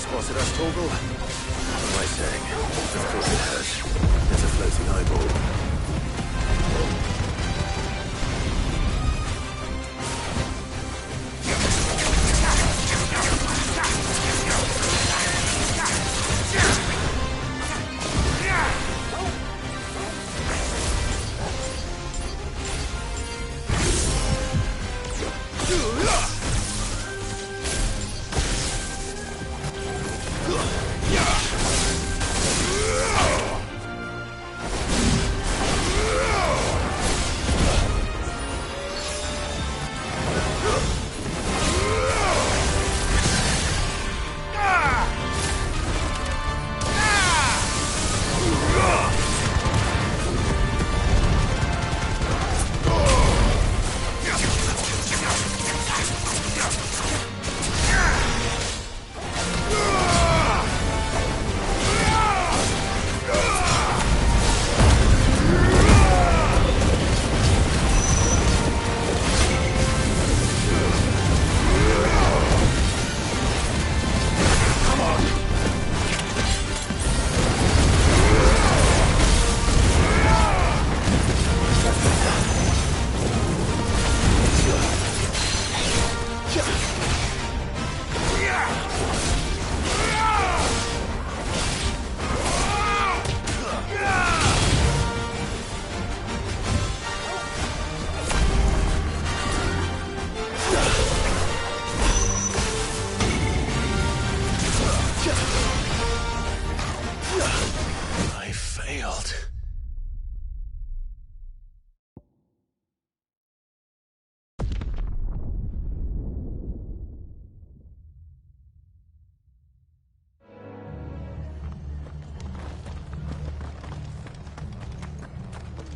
spotted us, Torgal? What am I saying? Of course it has. There's a floating eyeball.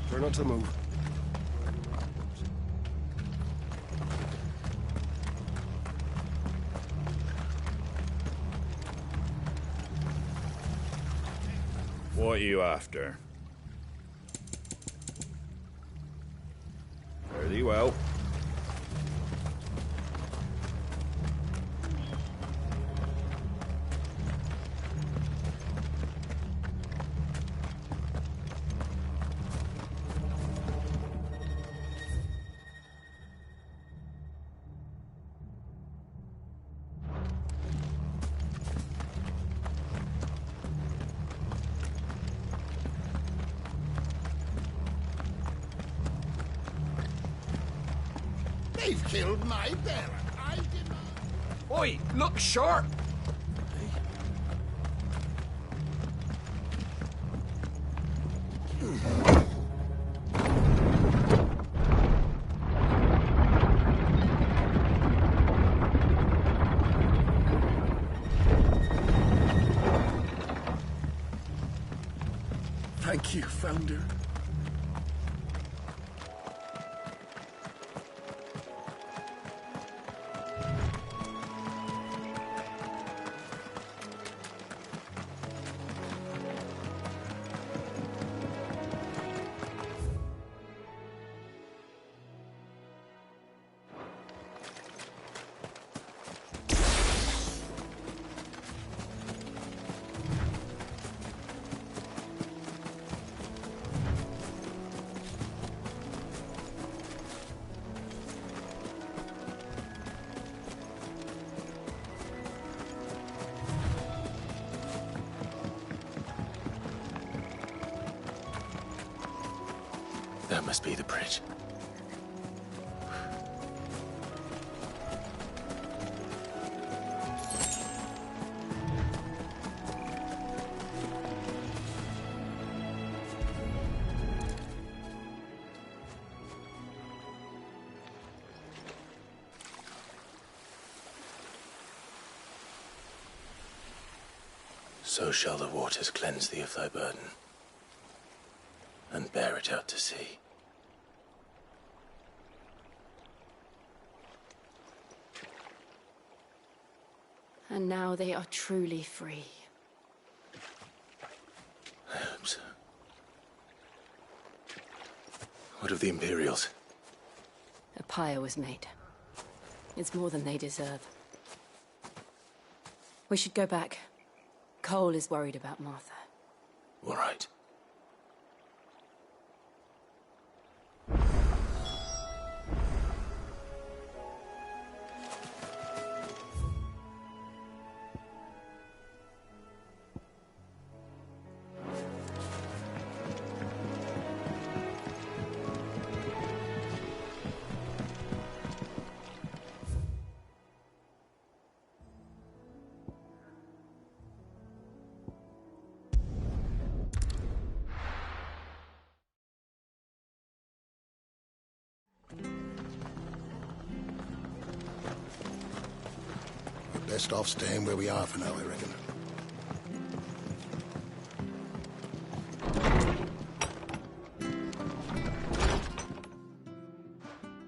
Try not to move. What are you after? Fairly well. They've killed my parent. I demand. Oi, look sharp! Thank you, Founder. That must be the bridge. So shall the waters cleanse thee of thy burden, and bear it out to sea. And now they are truly free. I hope so. What of the Imperials? A pyre was made. It's more than they deserve. We should go back. Cole is worried about Martha. All right. Best off staying where we are for now, I reckon.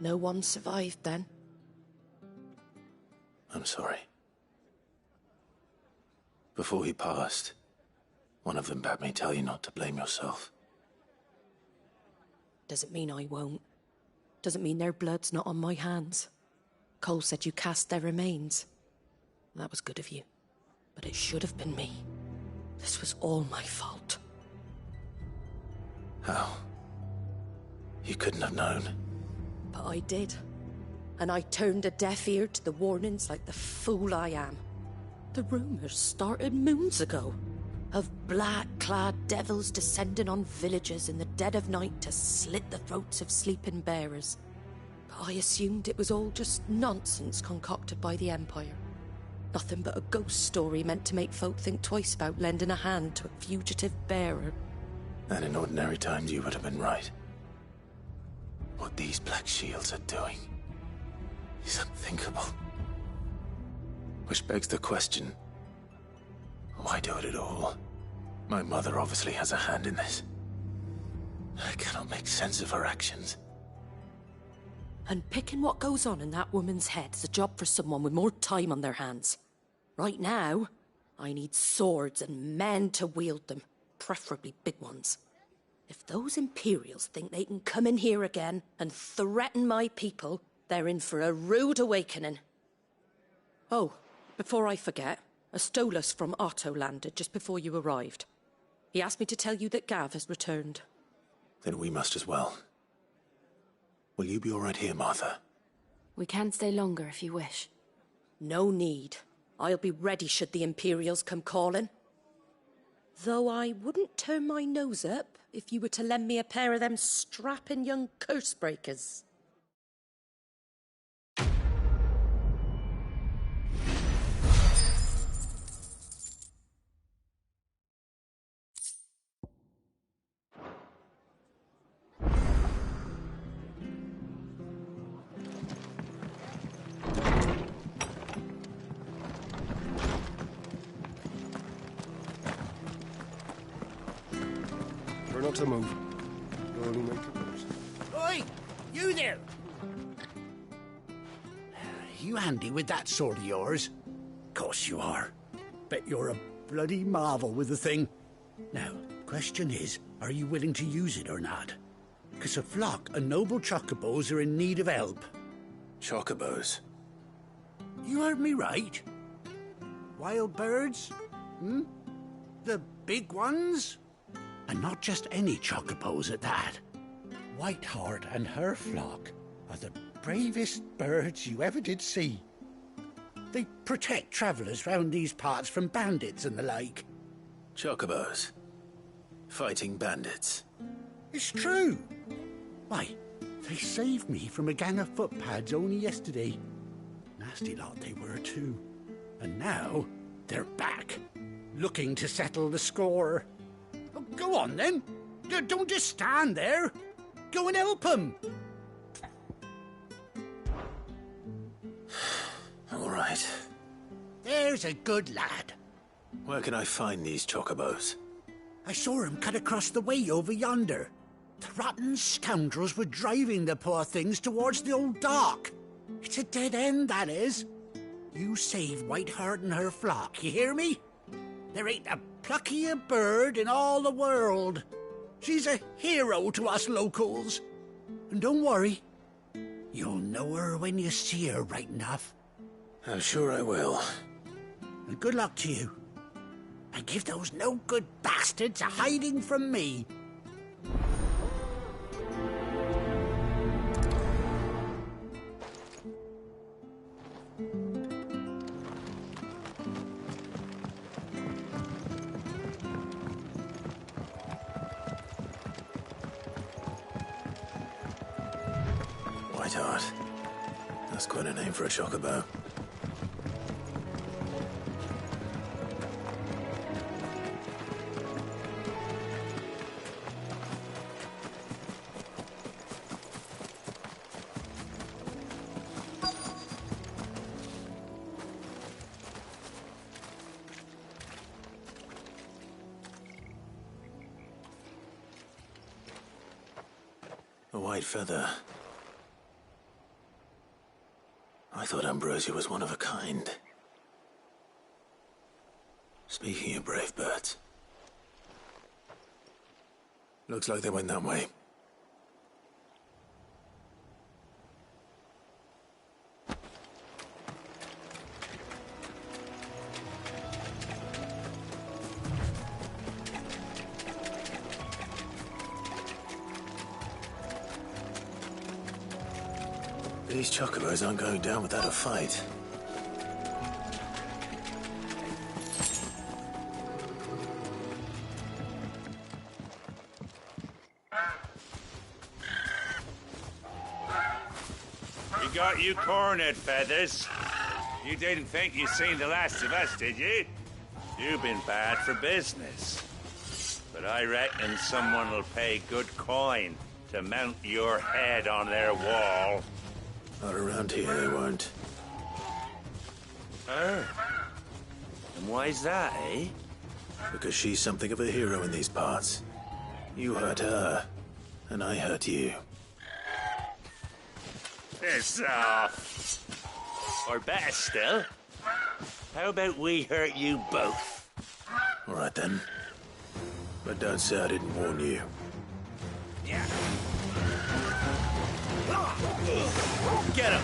No one survived then? I'm sorry. Before he passed, one of them bade me tell you not to blame yourself. Doesn't mean I won't. Doesn't mean their blood's not on my hands. Cole said you cast their remains. That was good of you. But it should have been me. This was all my fault. How? You couldn't have known. But I did. And I turned a deaf ear to the warnings like the fool I am. The rumours started moons ago. Of black-clad devils descending on villages in the dead of night to slit the throats of sleeping bearers. But I assumed it was all just nonsense concocted by the Empire. Nothing but a ghost story meant to make folk think twice about lending a hand to a fugitive bearer. And in ordinary times you would have been right. What these Black Shields are doing is unthinkable. Which begs the question, why do it at all? My mother obviously has a hand in this. I cannot make sense of her actions. And picking what goes on in that woman's head is a job for someone with more time on their hands. Right now, I need swords and men to wield them, preferably big ones. If those Imperials think they can come in here again and threaten my people, they're in for a rude awakening. Oh, before I forget, a Stolas from Otto landed just before you arrived. He asked me to tell you that Gav has returned. Then we must as well. Will you be all right here, Martha? We can stay longer if you wish. No need. I'll be ready should the Imperials come calling. Though I wouldn't turn my nose up if you were to lend me a pair of them strapping young curse-breakers. Try not to move. You'll only make it worse. Oi! You there! You handy with that sword of yours? Course you are. Bet you're a bloody marvel with the thing. Now, question is, are you willing to use it or not? 'Cause a flock of noble chocobos are in need of help. Chocobos? You heard me right. Wild birds? The big ones? And not just any chocobos at that. Whiteheart and her flock are the bravest birds you ever did see. They protect travellers round these parts from bandits and the like. Chocobos? Fighting bandits? It's true. Why, they saved me from a gang of footpads only yesterday. Nasty lot they were too. And now they're back, looking to settle the score. Oh, go on then. Don't just stand there. Go and help them. All right. There's a good lad. Where can I find these chocobos? I saw him cut across the way over yonder. The rotten scoundrels were driving the poor things towards the old dock. It's a dead end, that is. You save Whiteheart and her flock, you hear me? There ain't a pluckier bird in all the world. She's a hero to us locals. And don't worry, you'll know her when you see her right enough. I'm sure I will. And good luck to you. And give those no-good bastards a hiding from me. Whiteheart. That's quite a name for a chocobo. A white feather. I thought Ambrosia was one of a kind. Speaking of brave birds. Looks like they went that way. These chocobos aren't going down without a fight. We got you cornered, Feathers. You didn't think you'd seen the last of us, did you? You've been bad for business. But I reckon someone will pay good coin to mount your head on their wall. Not around here, they won't. Oh. And why's that, eh? Because she's something of a hero in these parts. You hurt her, and I hurt you. Piss off. Or better still, how about we hurt you both? All right then. But don't say I didn't warn you. Yeah. Get him!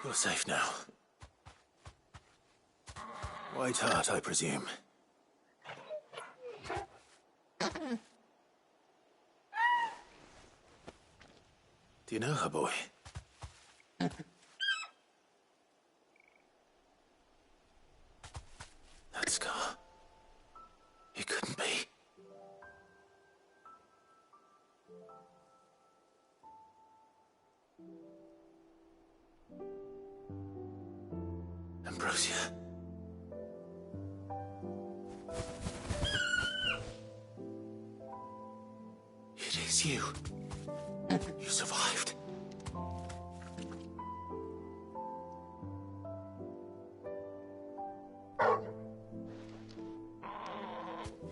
You're safe now. White Hart, I presume. Do you know her, boy? That scar. It couldn't be. Ambrosia. It is you. You survived.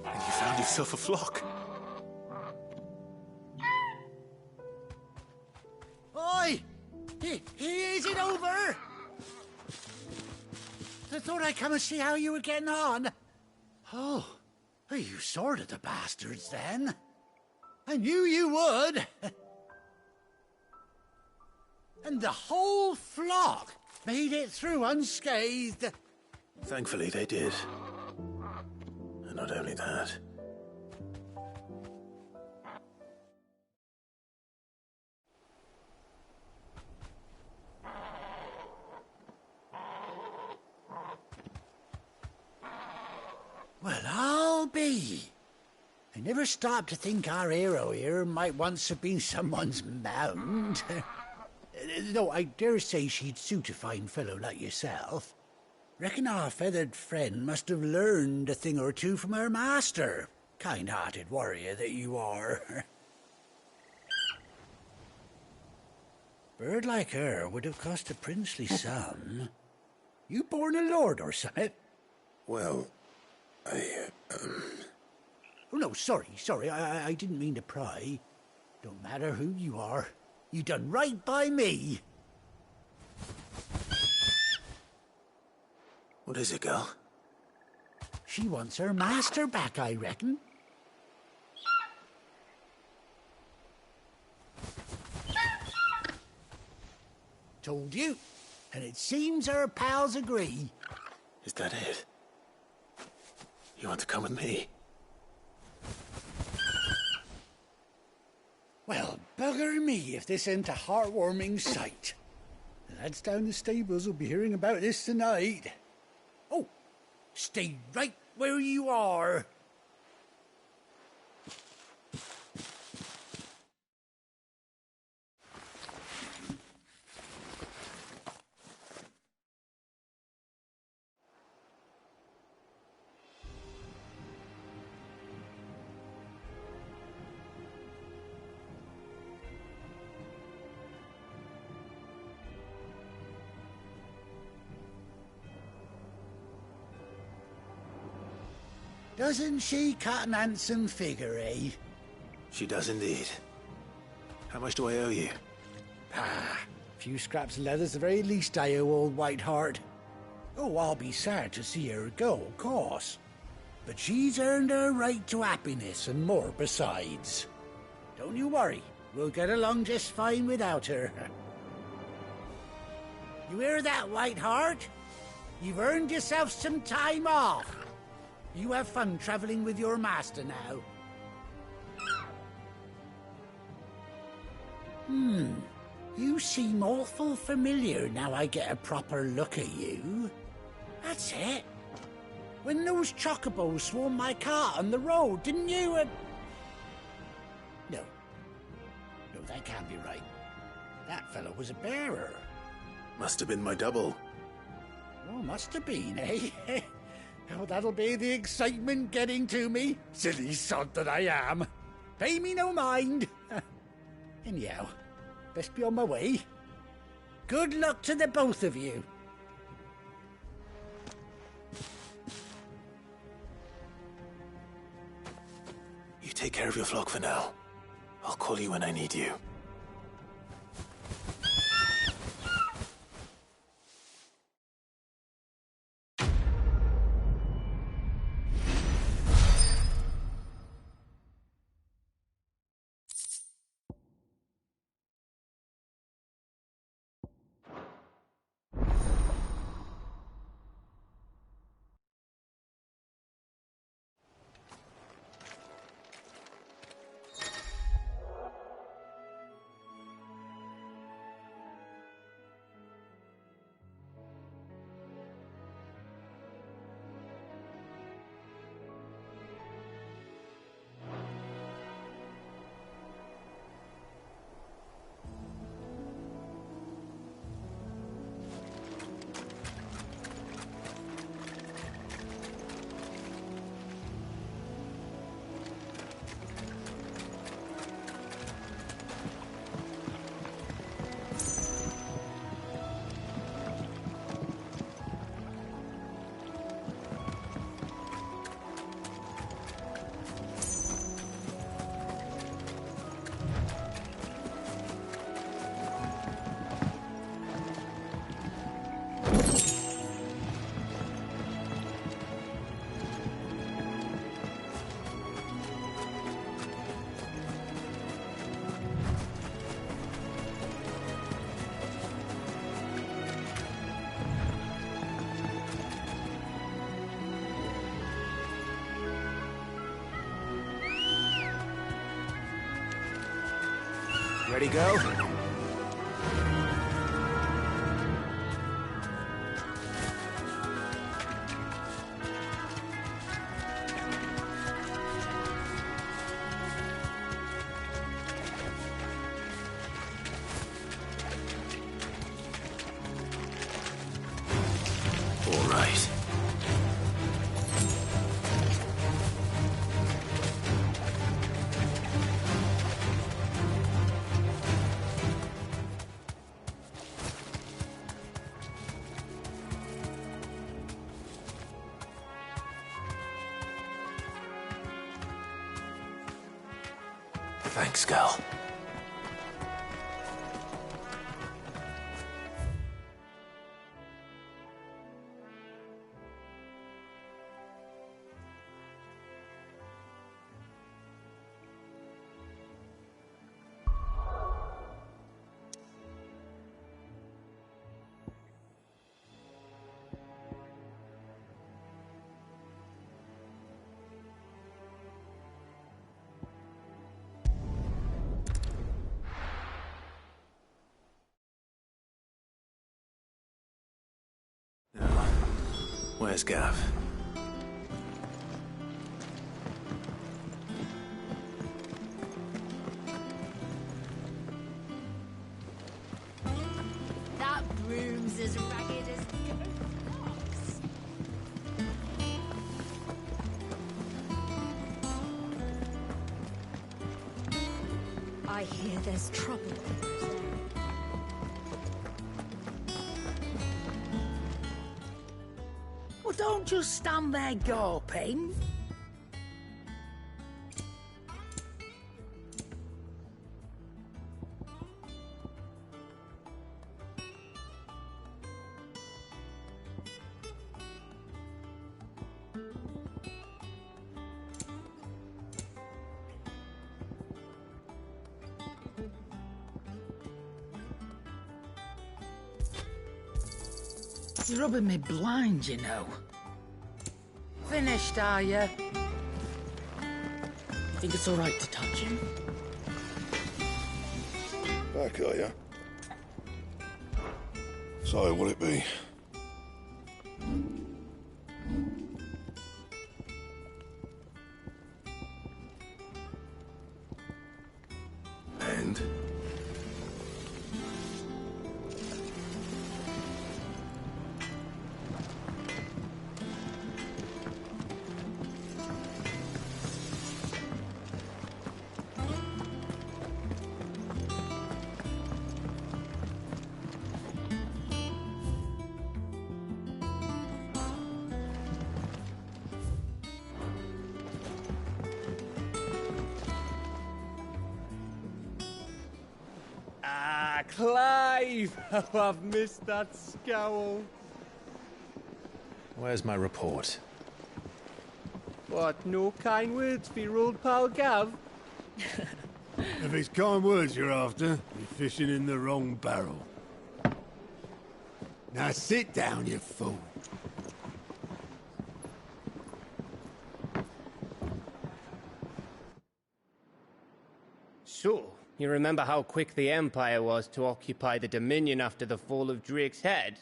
And you found yourself a flock. Oi! Is it over? I thought I'd come and see how you were getting on. Oh, you sorted the bastards then. I knew you would. And the whole flock made it through unscathed. Thankfully, they did. And not only that. Well, I'll be. I never stopped to think our hero here might once have been someone's mount. Though I dare say she'd suit a fine fellow like yourself. Reckon our feathered friend must have learned a thing or two from her master. Kind-hearted warrior that you are. Bird like her would have cost a princely sum. You born a lord or something? Well, Oh, no, sorry. I didn't mean to pry. Don't matter who you are. You done right by me. What is it, girl? She wants her master back, I reckon. Told you. And it seems her pals agree. Is that it? You want to come with me? Well, bugger me if this ain't a heartwarming sight. The lads down the stables will be hearing about this tonight. Oh, stay right where you are. Doesn't she cut an handsome figure, eh? She does indeed. How much do I owe you? Ah, a few scraps of leather's the very least I owe old White Hart. Oh, I'll be sad to see her go, of course. But she's earned her right to happiness and more besides. Don't you worry, we'll get along just fine without her. You hear that, White Hart? You've earned yourself some time off. You have fun traveling with your master now. You seem awful familiar now I get a proper look at you. That's it. When those chocobos swarmed my cart on the road, didn't you? No, that can't be right. That fellow was a bearer. Must have been my double. Oh, must have been, eh? Oh, that'll be the excitement getting to me. Silly sod that I am. Pay me no mind. Anyhow, best be on my way. Good luck to the both of you. You take care of your flock for now. I'll call you when I need you. Ready, go? All right. Thanks, Gal. Where's Gav? That broom's as ragged as fox. I hear there's trouble. Well, don't just stand there gawping. You're rubbing me blind, you know. Finished, are you? You think it's all right to touch him? Back, are ya? So, what'll it be? And? Ah, Clive! Oh, I've missed that scowl. Where's my report? What, no kind words for your old pal Gav? If it's kind words you're after, you're fishing in the wrong barrel. Now sit down, you fool. So, you remember how quick the Empire was to occupy the Dominion after the fall of Drake's head?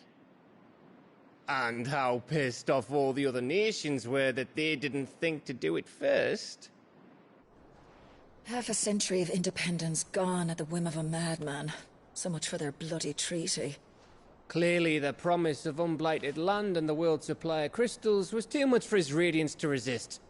And how pissed off all the other nations were that they didn't think to do it first? Half a century of independence gone at the whim of a madman. So much for their bloody treaty. Clearly, the promise of unblighted land and the world's supply of crystals was too much for his radiance to resist.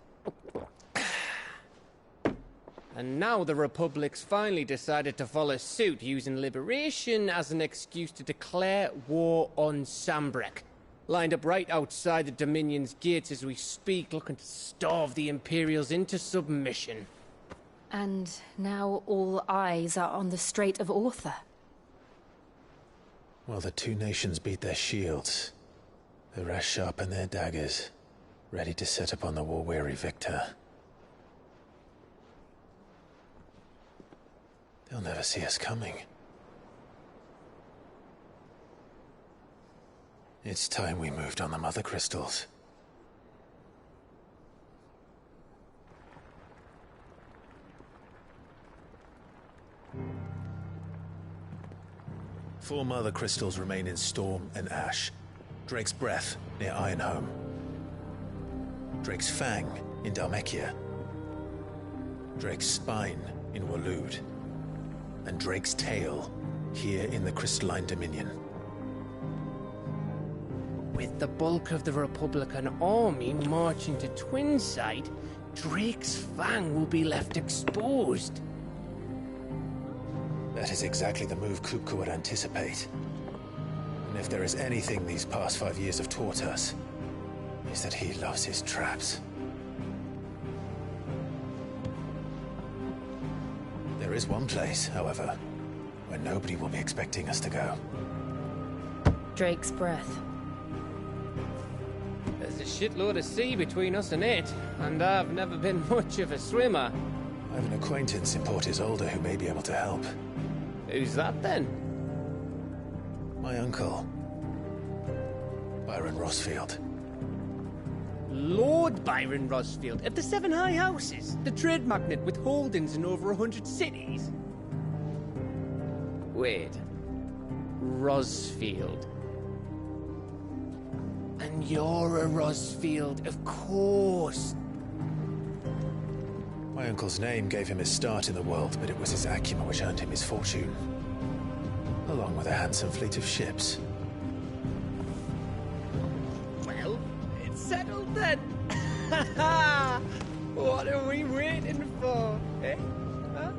And now the Republic's finally decided to follow suit, using liberation as an excuse to declare war on Sambrek. Lined up right outside the Dominion's gates as we speak, looking to starve the Imperials into submission. And now all eyes are on the Strait of Author. Well, the two nations beat their shields. The rest sharpen their daggers, ready to set upon the war-weary victor. They'll never see us coming. It's time we moved on the mother crystals. 4 mother crystals remain in Storm and Ash. Drake's Breath near Ironhome. Drake's Fang in Dhalmekia. Drake's Spine in Waloed. And Drake's Tail here in the Crystalline Dominion. With the bulk of the Republican army marching to Twinside, Drake's Fang will be left exposed. That is exactly the move Kupka would anticipate. And if there is anything these past 5 years have taught us, is that he loves his traps. There is one place, however, where nobody will be expecting us to go. Drake's Breath. There's a shitload of sea between us and it, and I've never been much of a swimmer. I have an acquaintance in Port Isolde who may be able to help. Who's that then? My uncle, Byron Rossfield. Lord Byron Rossfield of the 7 High Houses, the trade magnate with holdings in over 100 cities. Wait, Rossfield. And you're a Rossfield, of course. My uncle's name gave him his start in the world, but it was his acumen which earned him his fortune. Along with a handsome fleet of ships. Well, it's settled then. What are we waiting for, eh? Huh?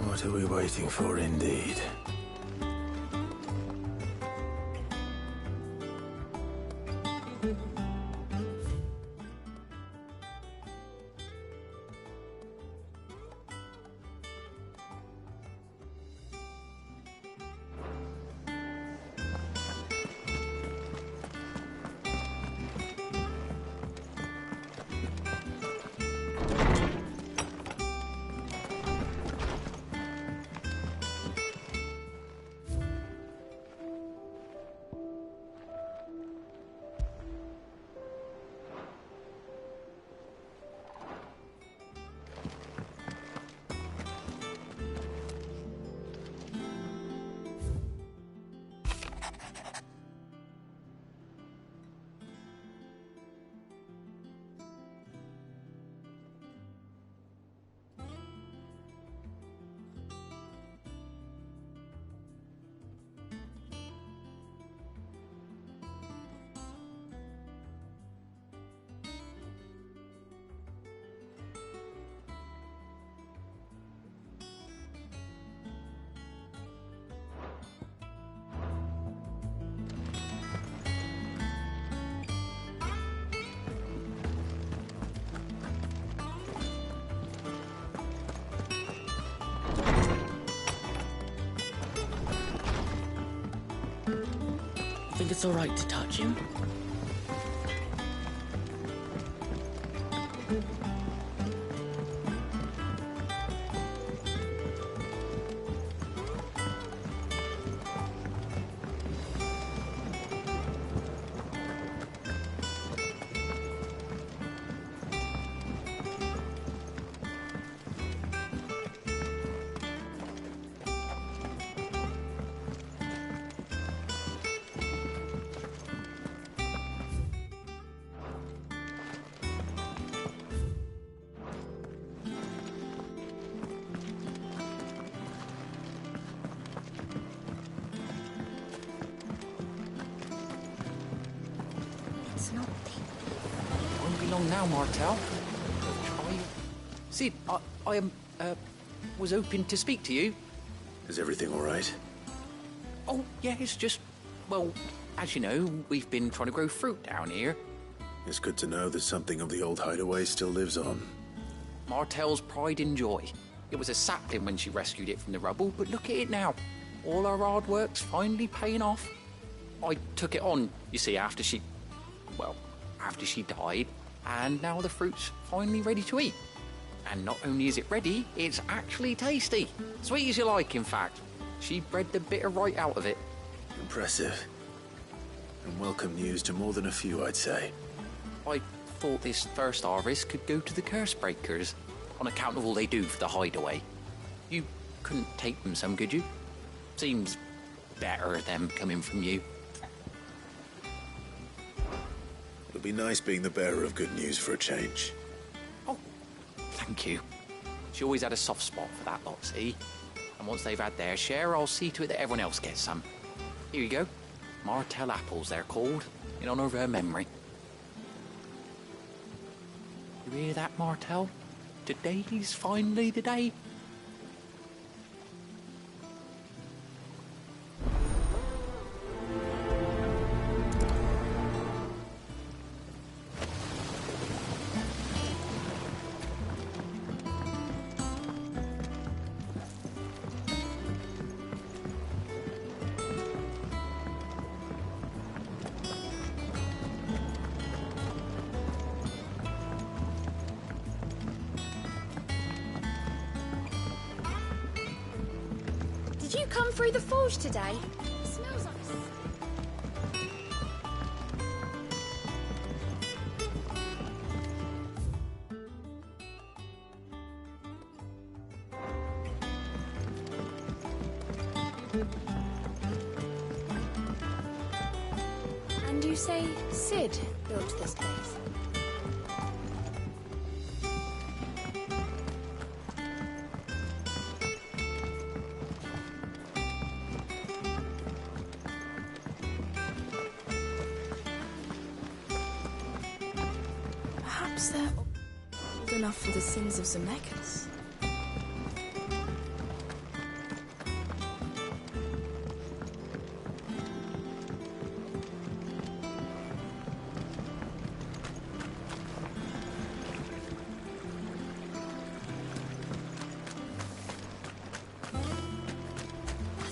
What are we waiting for, indeed? Think it's all right to touch him? long now, Martel. Sid, I was hoping to speak to you. Is everything all right? Oh, yeah, it's just, well, as you know, we've been trying to grow fruit down here. It's good to know that something of the old hideaway still lives on. Martel's pride and joy. It was a sapling when she rescued it from the rubble, but look at it now. All our hard work's finally paying off. I took it on, you see, after she died, and now the fruit's finally ready to eat. And not only is it ready, it's actually tasty. Sweet as you like, in fact. She bred the bitter right out of it. Impressive. And welcome news to more than a few, I'd say. I thought this first harvest could go to the curse breakers, on account of all they do for the hideaway. You couldn't take them some, could you? Seems better them coming from you. It'll be nice being the bearer of good news for a change. Oh, thank you. She always had a soft spot for that lot, see? And once they've had their share, I'll see to it that everyone else gets some. Here you go. Martel apples, they're called, in honour of her memory. You hear that, Martel? Today's finally the day. Did you come through the forge today? It smells like And you say Sid built this place? Perhaps they're old enough for the sins of Zemeckis.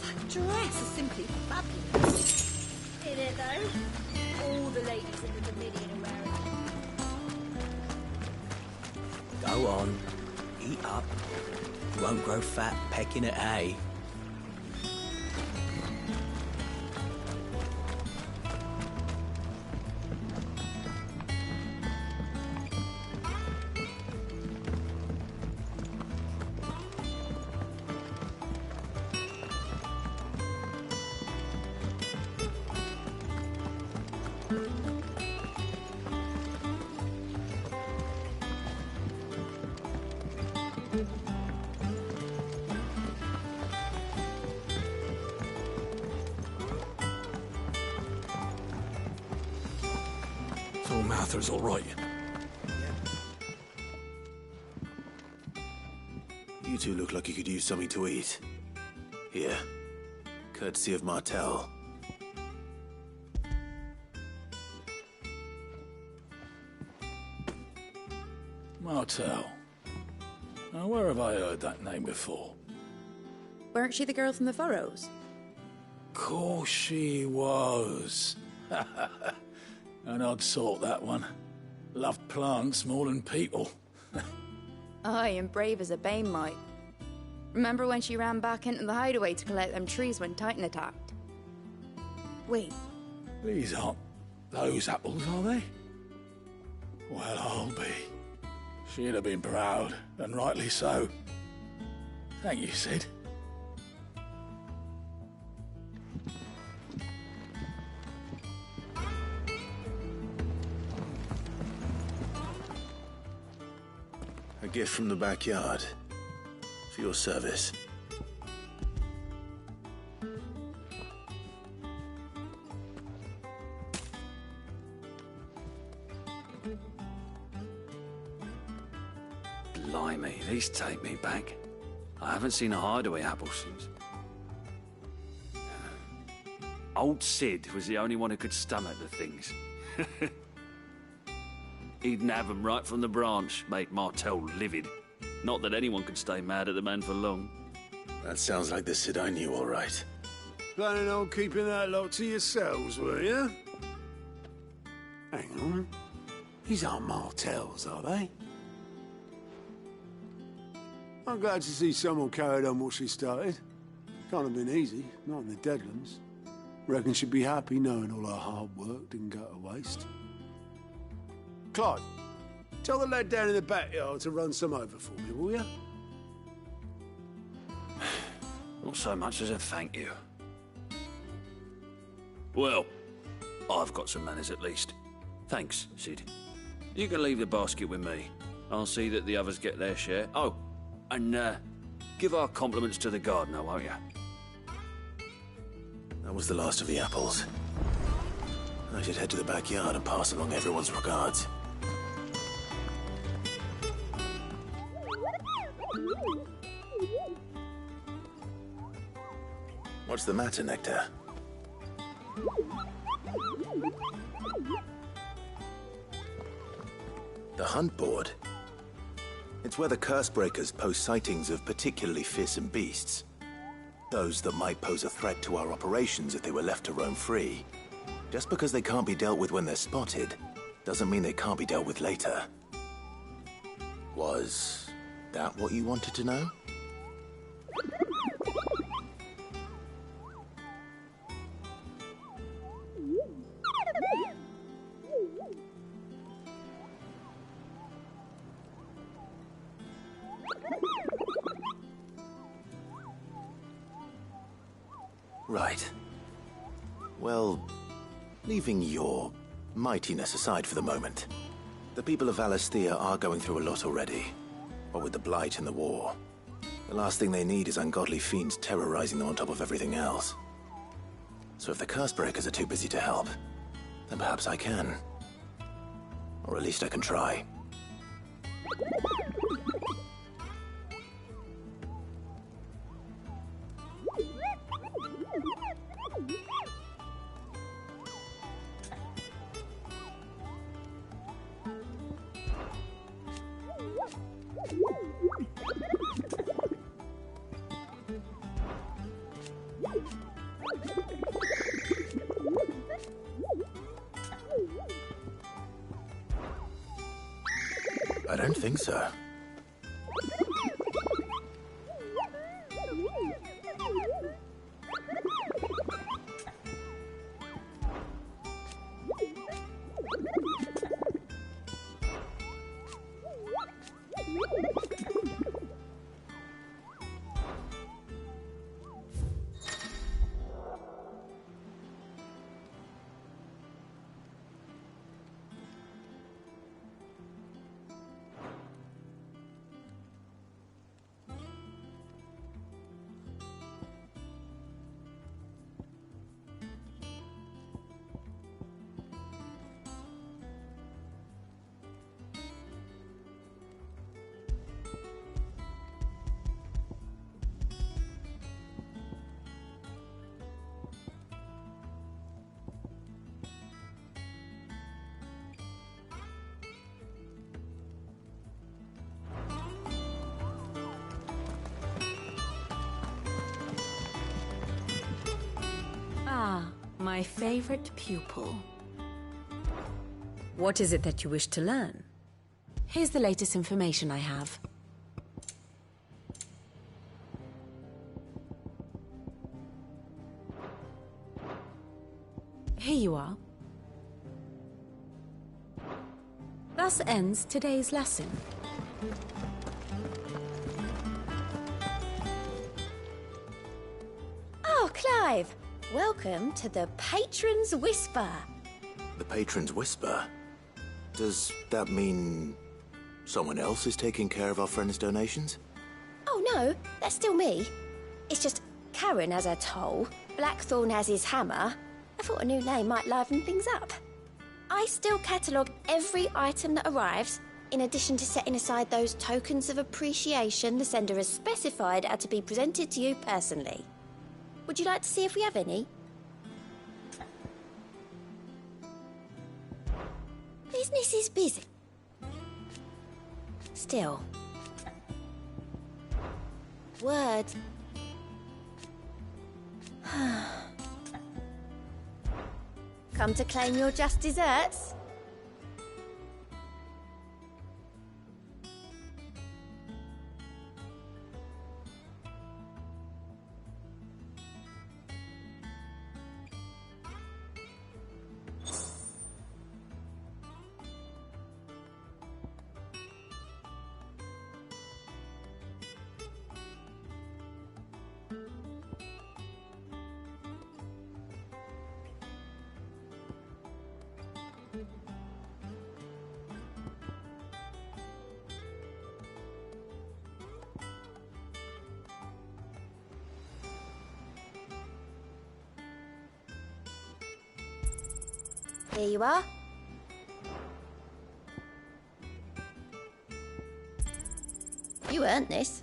That dress is simply fabulous. Isn't it, though? All the ladies in the Dominion are wearing it. Go on, eat up. You won't grow fat pecking at hay. So Mather's all right. You two look like you could use something to eat. Here, courtesy of Martel. Martel. Now, where have I heard that name before? Weren't she the girl from the Furrows? Course she was. An odd sort, that one. Loved plants more than people. Aye, and brave as a bane might. Remember when she ran back into the hideaway to collect them trees when Titan attacked? Wait, These aren't those apples, are they? Well, I'll be. She'd have been proud, and rightly so. Thank you, Sid. A gift from the backyard. For your service. Blimey, these take me back. I haven't seen a hideaway apple since. Old Sid was the only one who could stomach the things. He'd nab them right from the branch, make Martel livid. Not that anyone could stay mad at the man for long. That sounds like the Sid I knew, all right. Planning on keeping that lot to yourselves, were you? Hang on. These aren't Martels, are they? I'm glad to see someone carried on what she started. Can't have been easy, not in the Deadlands. Reckon she'd be happy knowing all her hard work didn't go to waste. Clive, tell the lad down in the backyard to run some over for me, will you? Not so much as a thank you. Well, I've got some manners at least. Thanks, Sid. You can leave the basket with me. I'll see that the others get their share. Oh, and give our compliments to the gardener, won't you? That was the last of the apples. I should head to the backyard and pass along everyone's regards. What's the matter, Nectar? The hunt board. It's where the curse breakers post sightings of particularly fearsome beasts. Those that might pose a threat to our operations if they were left to roam free. Just because they can't be dealt with when they're spotted, doesn't mean they can't be dealt with later. Was that what you wanted to know? Right. Well, leaving your mightiness aside for the moment, the people of Valisthea are going through a lot already. What with the Blight and the war. The last thing they need is ungodly fiends terrorizing them on top of everything else. So if the Cursebreakers are too busy to help, then perhaps I can. Or at least I can try. I don't think so. My favorite pupil. What is it that you wish to learn? Here's the latest information I have. Here you are. Thus ends today's lesson. Oh, Clive! Welcome to the Patron's Whisper. The Patron's Whisper? Does that mean someone else is taking care of our friend's donations? Oh no, that's still me. It's just Karen has her toll, Blackthorn has his hammer. I thought a new name might liven things up. I still catalogue every item that arrives, In addition to setting aside those tokens of appreciation, the sender has specified are to be presented to you personally. Would you like to see if we have any? Business is busy. Still. Words. Come to claim your just desserts? Here you are. You earned this.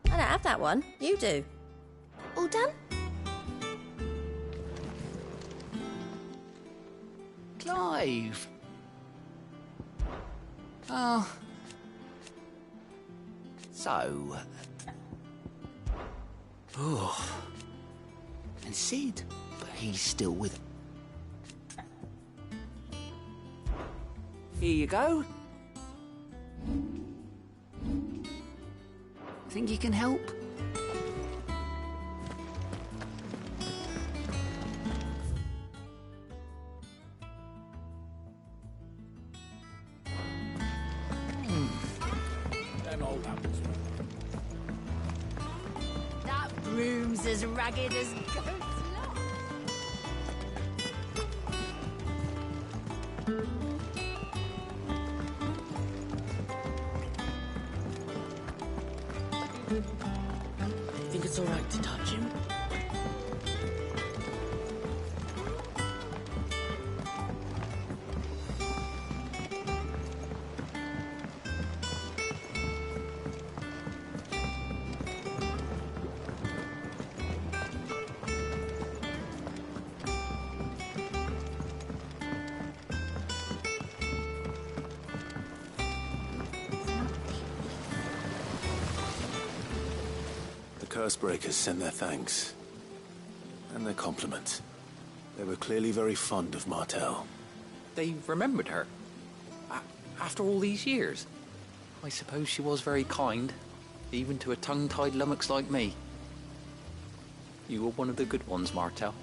I don't have that one. You do. All done? Clive. Oh. So. Oh. And Sid, but he's still with him. Here you go. Think you can help? Them old apples. That room's as ragged as goat's luck. Think it's all right to touch him? The Cursebreakers send their thanks. And their compliments. They were clearly very fond of Martel. They remembered her. After all these years. I suppose she was very kind, even to a tongue-tied lummox like me. You were one of the good ones, Martel.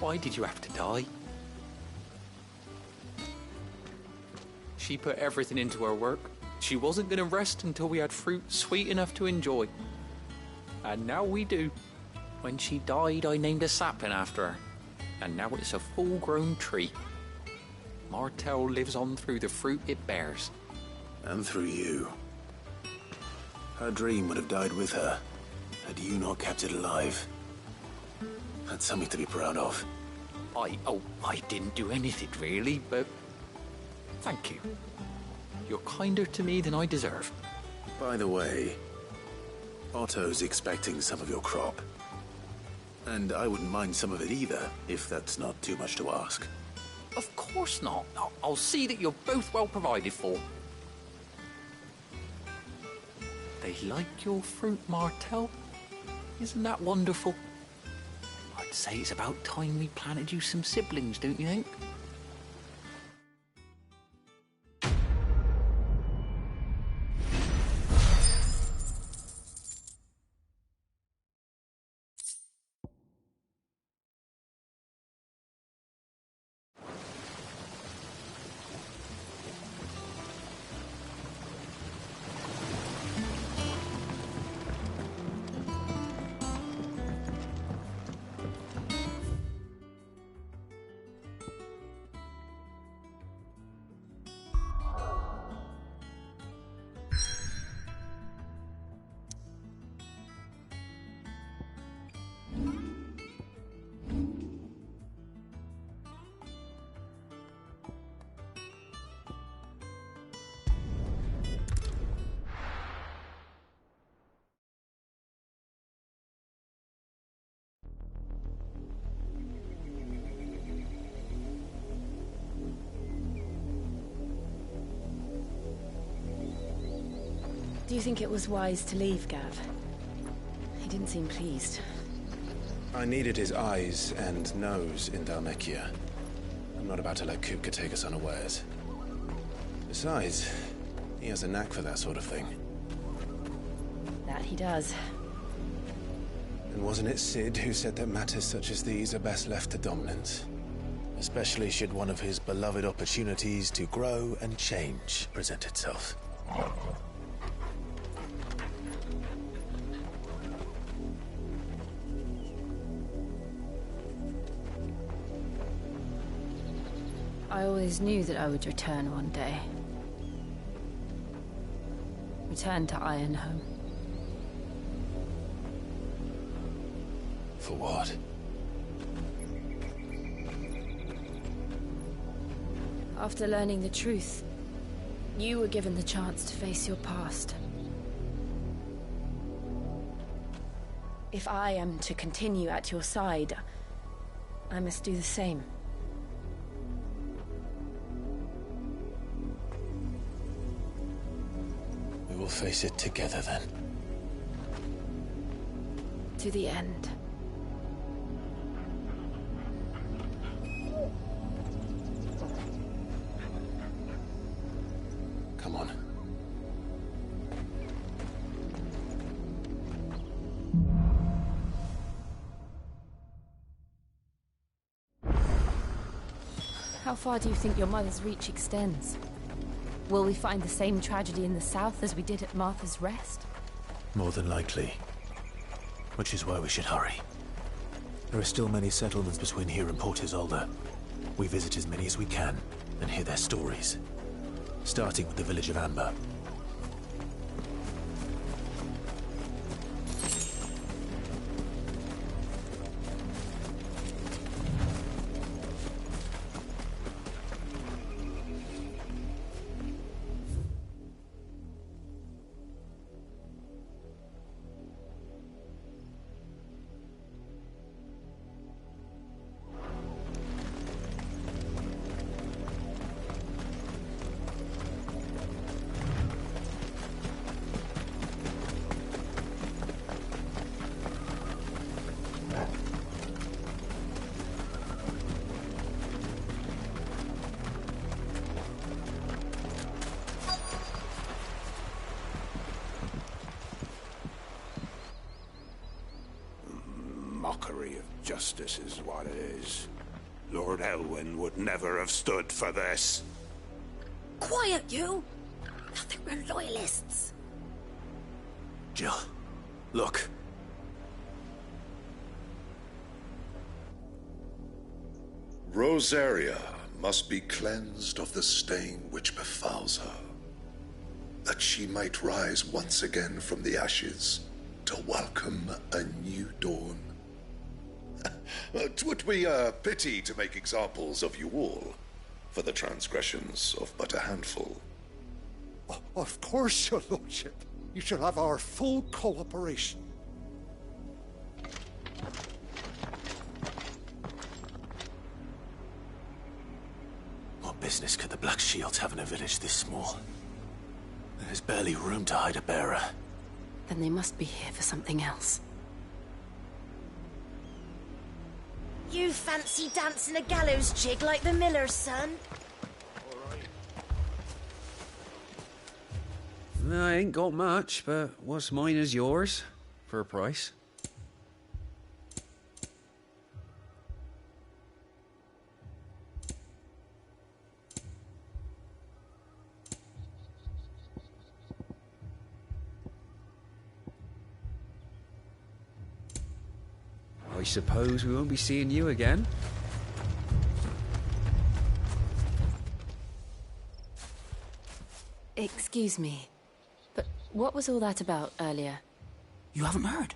Why did you have to die? She put everything into her work. She wasn't going to rest until we had fruit sweet enough to enjoy. And now we do. When she died, I named a sapling after her. And now it's a full-grown tree. Martel lives on through the fruit it bears. And through you. Her dream would have died with her, had you not kept it alive. That's something to be proud of. I didn't do anything really, but thank you. You're kinder to me than I deserve. By the way, Otto's expecting some of your crop. And I wouldn't mind some of it either, if that's not too much to ask. Of course not. I'll see that you're both well provided for. They like your fruit, Martel. Isn't that wonderful? I'd say it's about time we planted you some siblings, don't you think? Do you think it was wise to leave, Gav? He didn't seem pleased. I needed his eyes and nose in Dhalmekia. I'm not about to let Kupka take us unawares. Besides, he has a knack for that sort of thing. That he does. And wasn't it Sid who said that matters such as these are best left to dominance? Especially should one of his beloved opportunities to grow and change present itself. I always knew that I would return one day. Return to Ironhome. For what? After learning the truth, you were given the chance to face your past. If I am to continue at your side, I must do the same. We will face it together then. To the end. Come on. How far do you think your mother's reach extends? Will we find the same tragedy in the south as we did at Martha's Rest? More than likely. Which is why we should hurry. There are still many settlements between here and Port Isolde. We visit as many as we can and hear their stories. Starting with the village of Amber. Mockery of justice is what it is. Lord Elwyn would never have stood for this. Quiet, you! I think we're loyalists. Jill, look. Rosaria must be cleansed of the stain which befouls her, that she might rise once again from the ashes to welcome a new dawn. 'Twould be a pity to make examples of you all, for the transgressions of but a handful. Of course, your lordship. You shall have our full cooperation. What business could the Black Shields have in a village this small? There's barely room to hide a bearer. Then they must be here for something else. You fancy dancing a gallows jig like the miller's son? I ain't got much, but what's mine is yours, for a price. I suppose we won't be seeing you again. Excuse me, but what was all that about earlier? You haven't heard?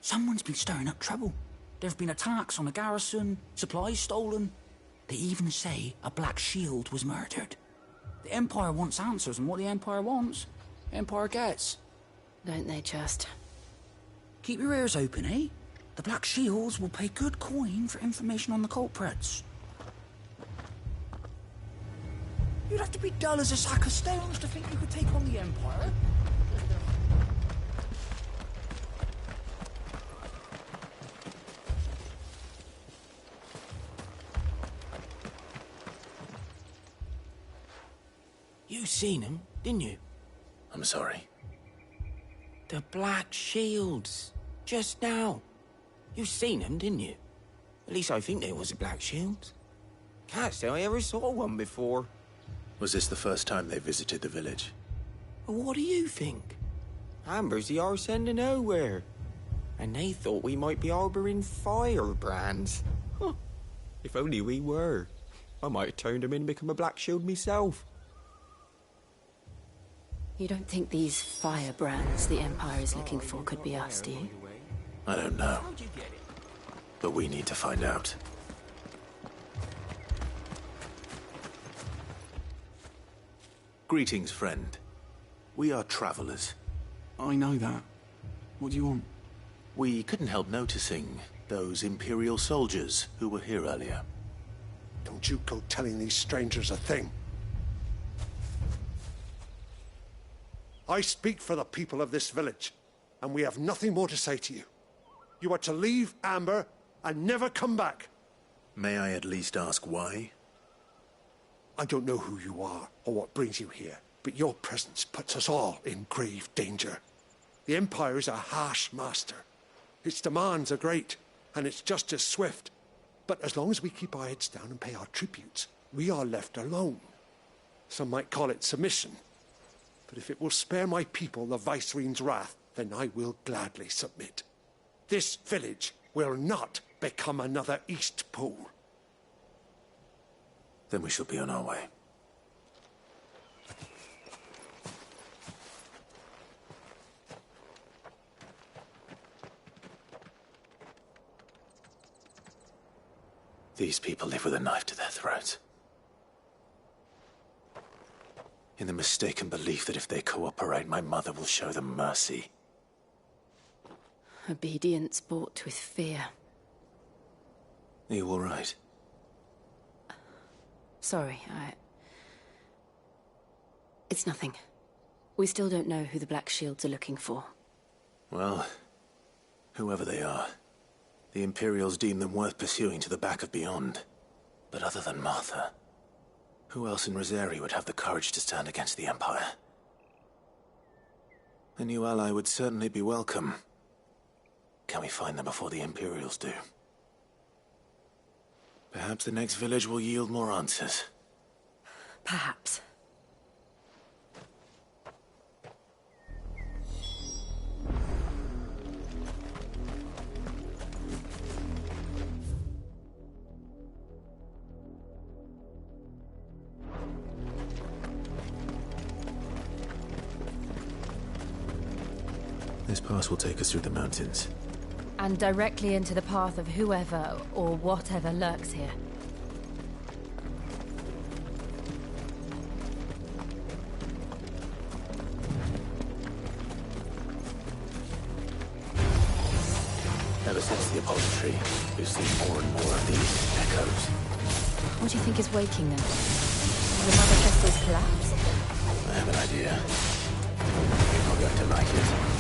Someone's been stirring up trouble. There've been attacks on the garrison, supplies stolen. They even say a Black Shield was murdered. The Empire wants answers, and what the Empire wants, the Empire gets. Don't they just? Keep your ears open, eh? The Black Shields will pay good coin for information on the culprits. You'd have to be dull as a sack of stones to think you could take on the Empire. You seen them, didn't you? I'm sorry. The Black Shields. Just now. You seen them, didn't you? At least I think they was the Black Shields. Can't say I ever saw one before. Was this the first time they visited the village? Well, what do you think? Amber's the arse end of nowhere. And they thought we might be harbouring firebrands. Huh. If only we were. I might have turned them in and become a Black Shield myself. You don't think these firebrands the Empire is looking for could be us, do you? I don't know. But we need to find out. Greetings, friend. We are travelers. I know that. What do you want? We couldn't help noticing those Imperial soldiers who were here earlier. Don't you go telling these strangers a thing. I speak for the people of this village, and we have nothing more to say to you. You are to leave Amber and never come back. May I at least ask why? I don't know who you are or what brings you here, but your presence puts us all in grave danger. The Empire is a harsh master. Its demands are great, and its justice swift. But as long as we keep our heads down and pay our tributes, we are left alone. Some might call it submission. But if it will spare my people the Viceroy's wrath, then I will gladly submit. This village will not become another Eastpool. Then we shall be on our way. These people live with a knife to their throats. In the mistaken belief that if they cooperate, my mother will show them mercy. Obedience bought with fear. Are you all right? Sorry, It's nothing. We still don't know who the Black Shields are looking for. Well, whoever they are, the Imperials deem them worth pursuing to the back of beyond. But other than Martha, who else in Rosari would have the courage to stand against the Empire? A new ally would certainly be welcome. Can we find them before the Imperials do? Perhaps the next village will yield more answers. Perhaps. This pass will take us through the mountains. And directly into the path of whoever or whatever lurks here. Ever since the Apollo tree, we've seen more and more of these echoes. What do you think is waking them? The Mother Vestal's collapse? I have an idea. You're not going to like it.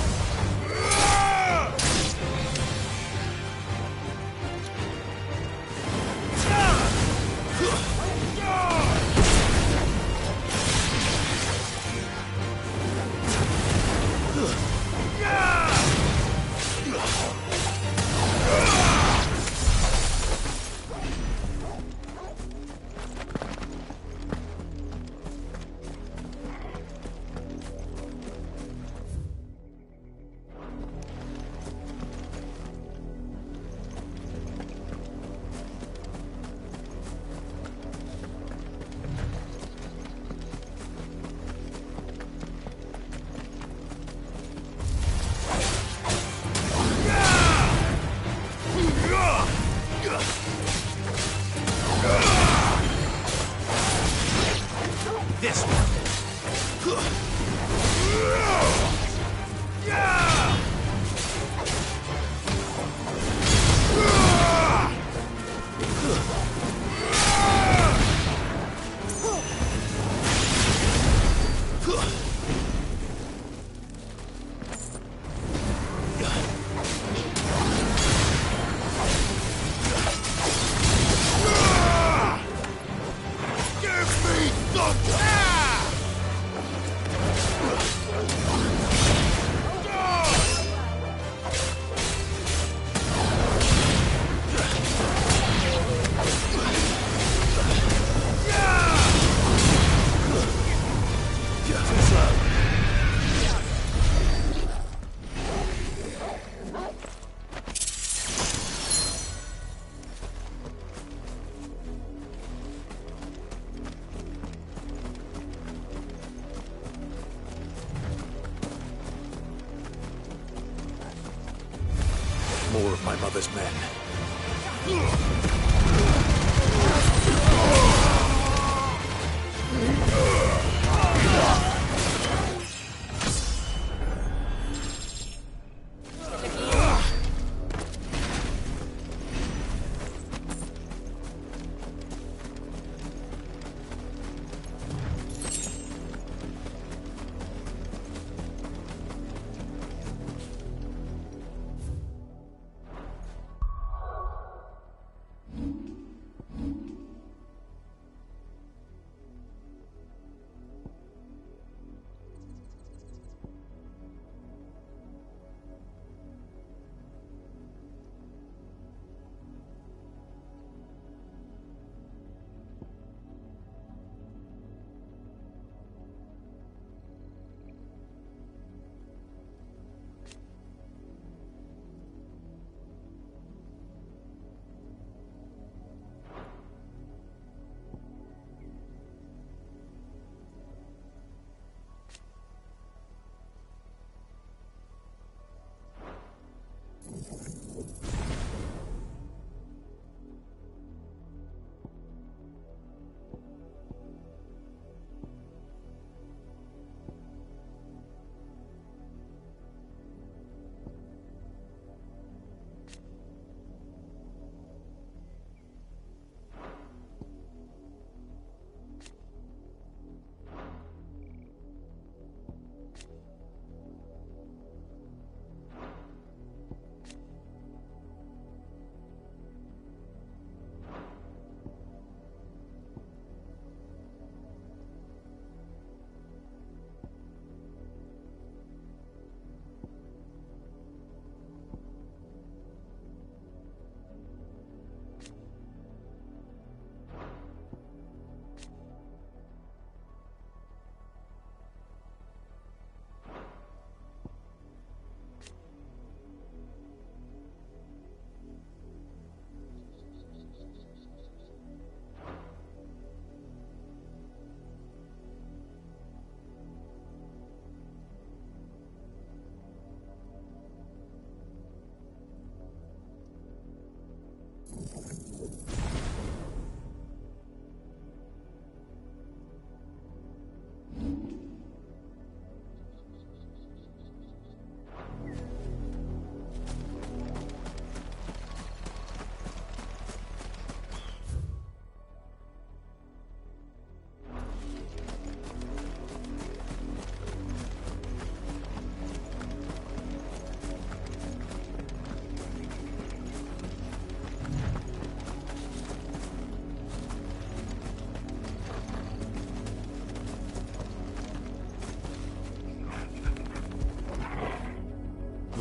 more of my mother's men.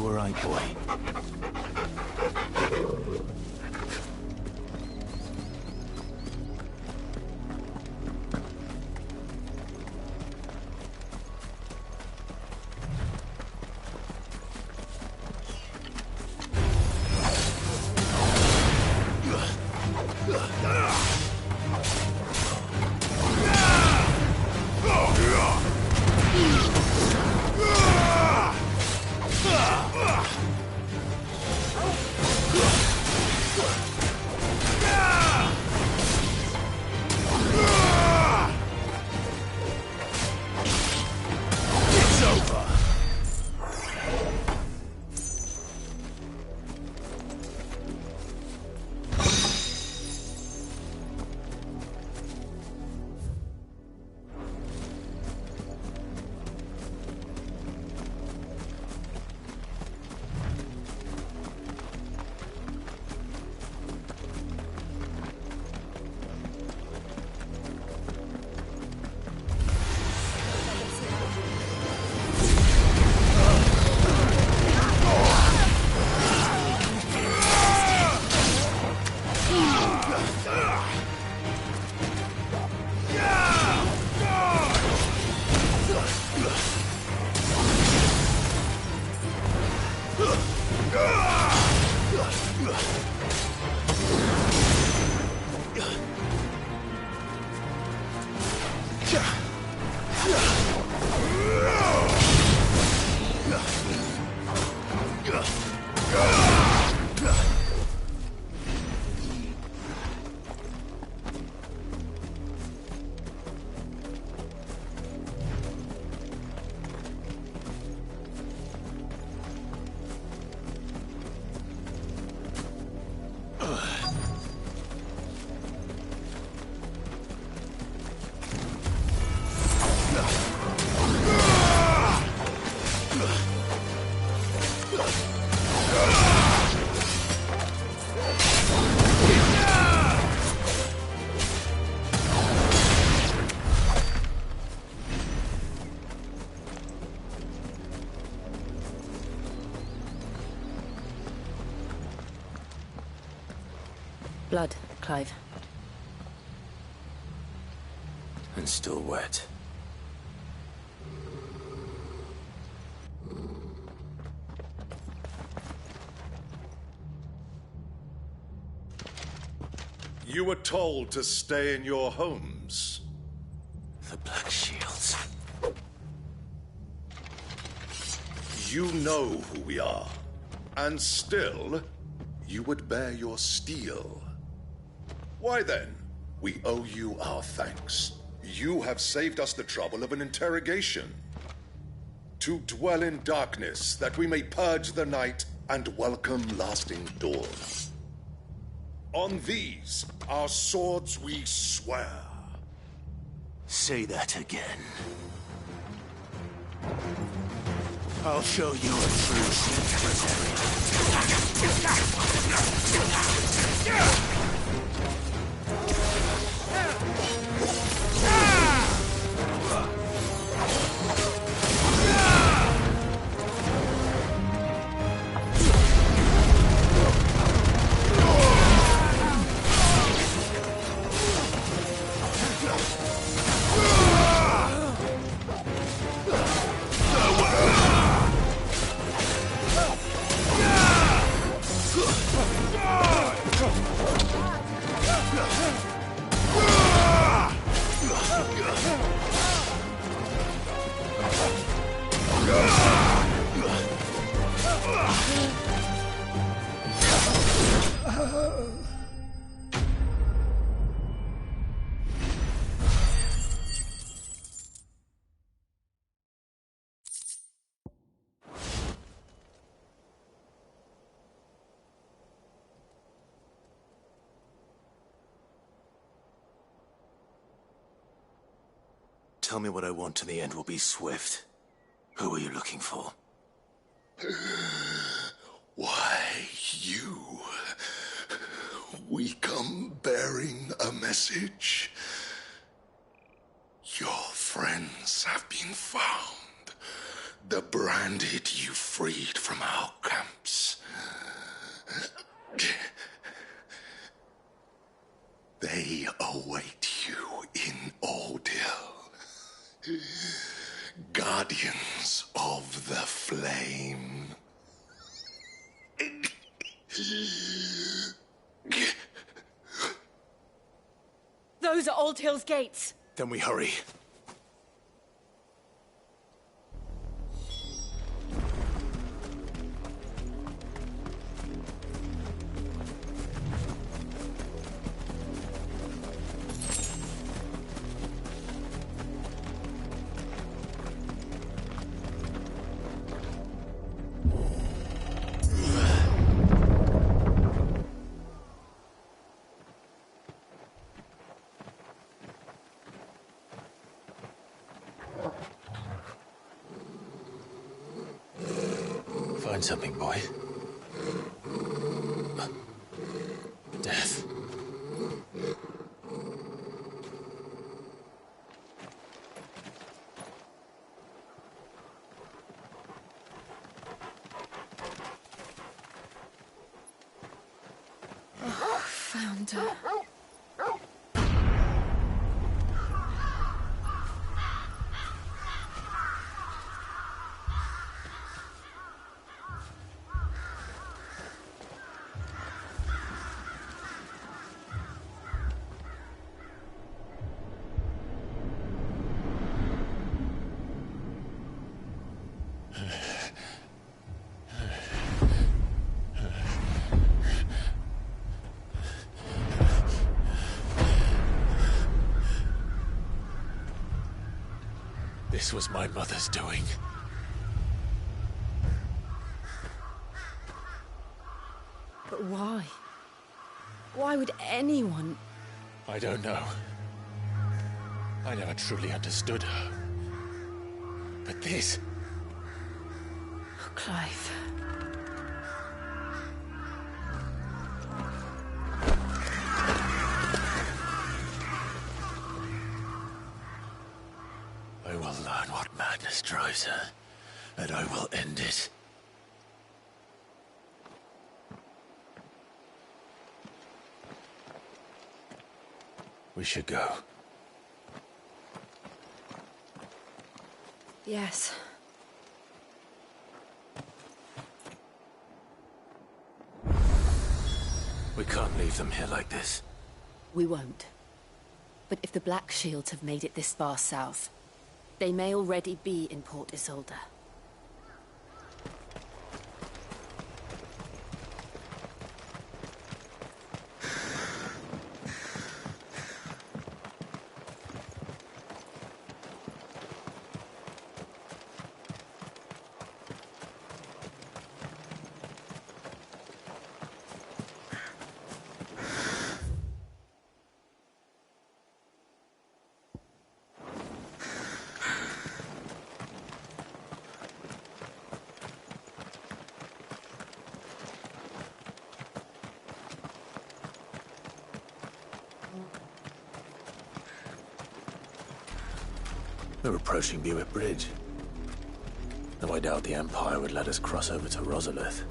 You all right, boy? Blood, Clive. And still wet. You were told to stay in your homes. The Black Shields. You know who we are. And still, you would bear your steel. Why then, we owe you our thanks. You have saved us the trouble of an interrogation. To dwell in darkness, that we may purge the night and welcome lasting dawn. On these, our swords we swear. Say that again. I'll show you a true Tell me what I want and the end will be swift. Who are you looking for? Why, you. We come bearing a message. Your friends have been found. The branded you freed from our camps. They await you in Ordeal. Guardians of the Flame. Those are Old Hill's gates. Then we hurry. Find something, boy. Death. Found her. This was my mother's doing. But why? Why would anyone... I don't know. I never truly understood her. But this... Oh, Clive. I will learn what madness drives her, and I will end it. We should go. Yes. We can't leave them here like this. We won't. But if the Black Shields have made it this far south, they may already be in Port Isolde. We're approaching Buick Bridge. Though I doubt the Empire would let us cross over to Rosalith.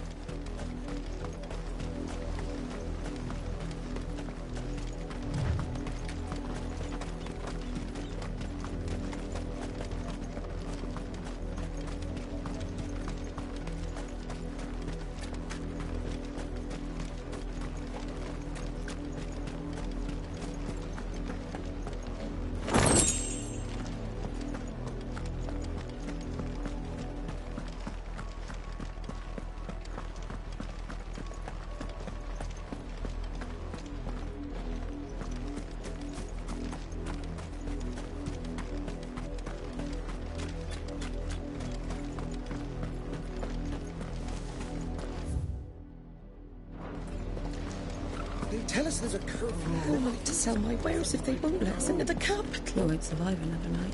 They tell us there's a curve. I like to sell my wares if they won't let us into the capital. You won't survive another night.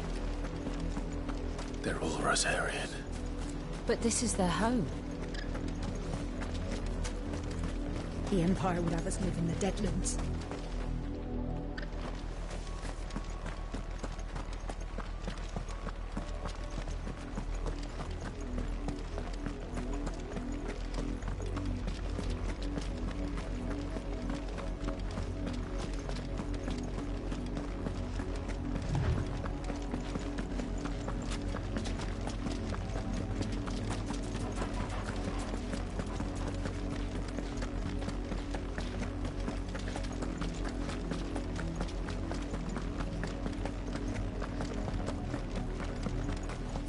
They're all Rosarian. But this is their home. The Empire would have us live in the Deadlands.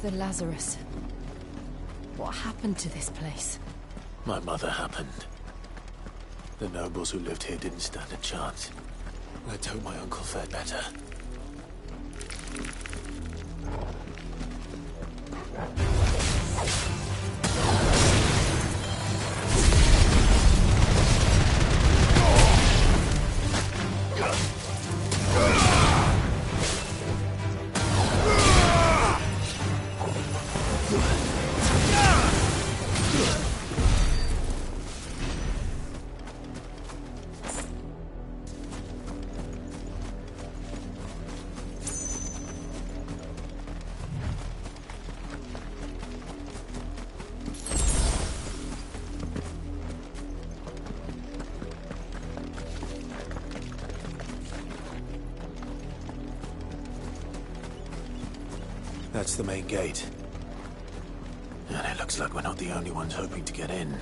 The Lazarus. What happened to this place? My mother happened. The nobles who lived here didn't stand a chance. Let's hope my uncle fared better. That's the main gate. And it looks like we're not the only ones hoping to get in.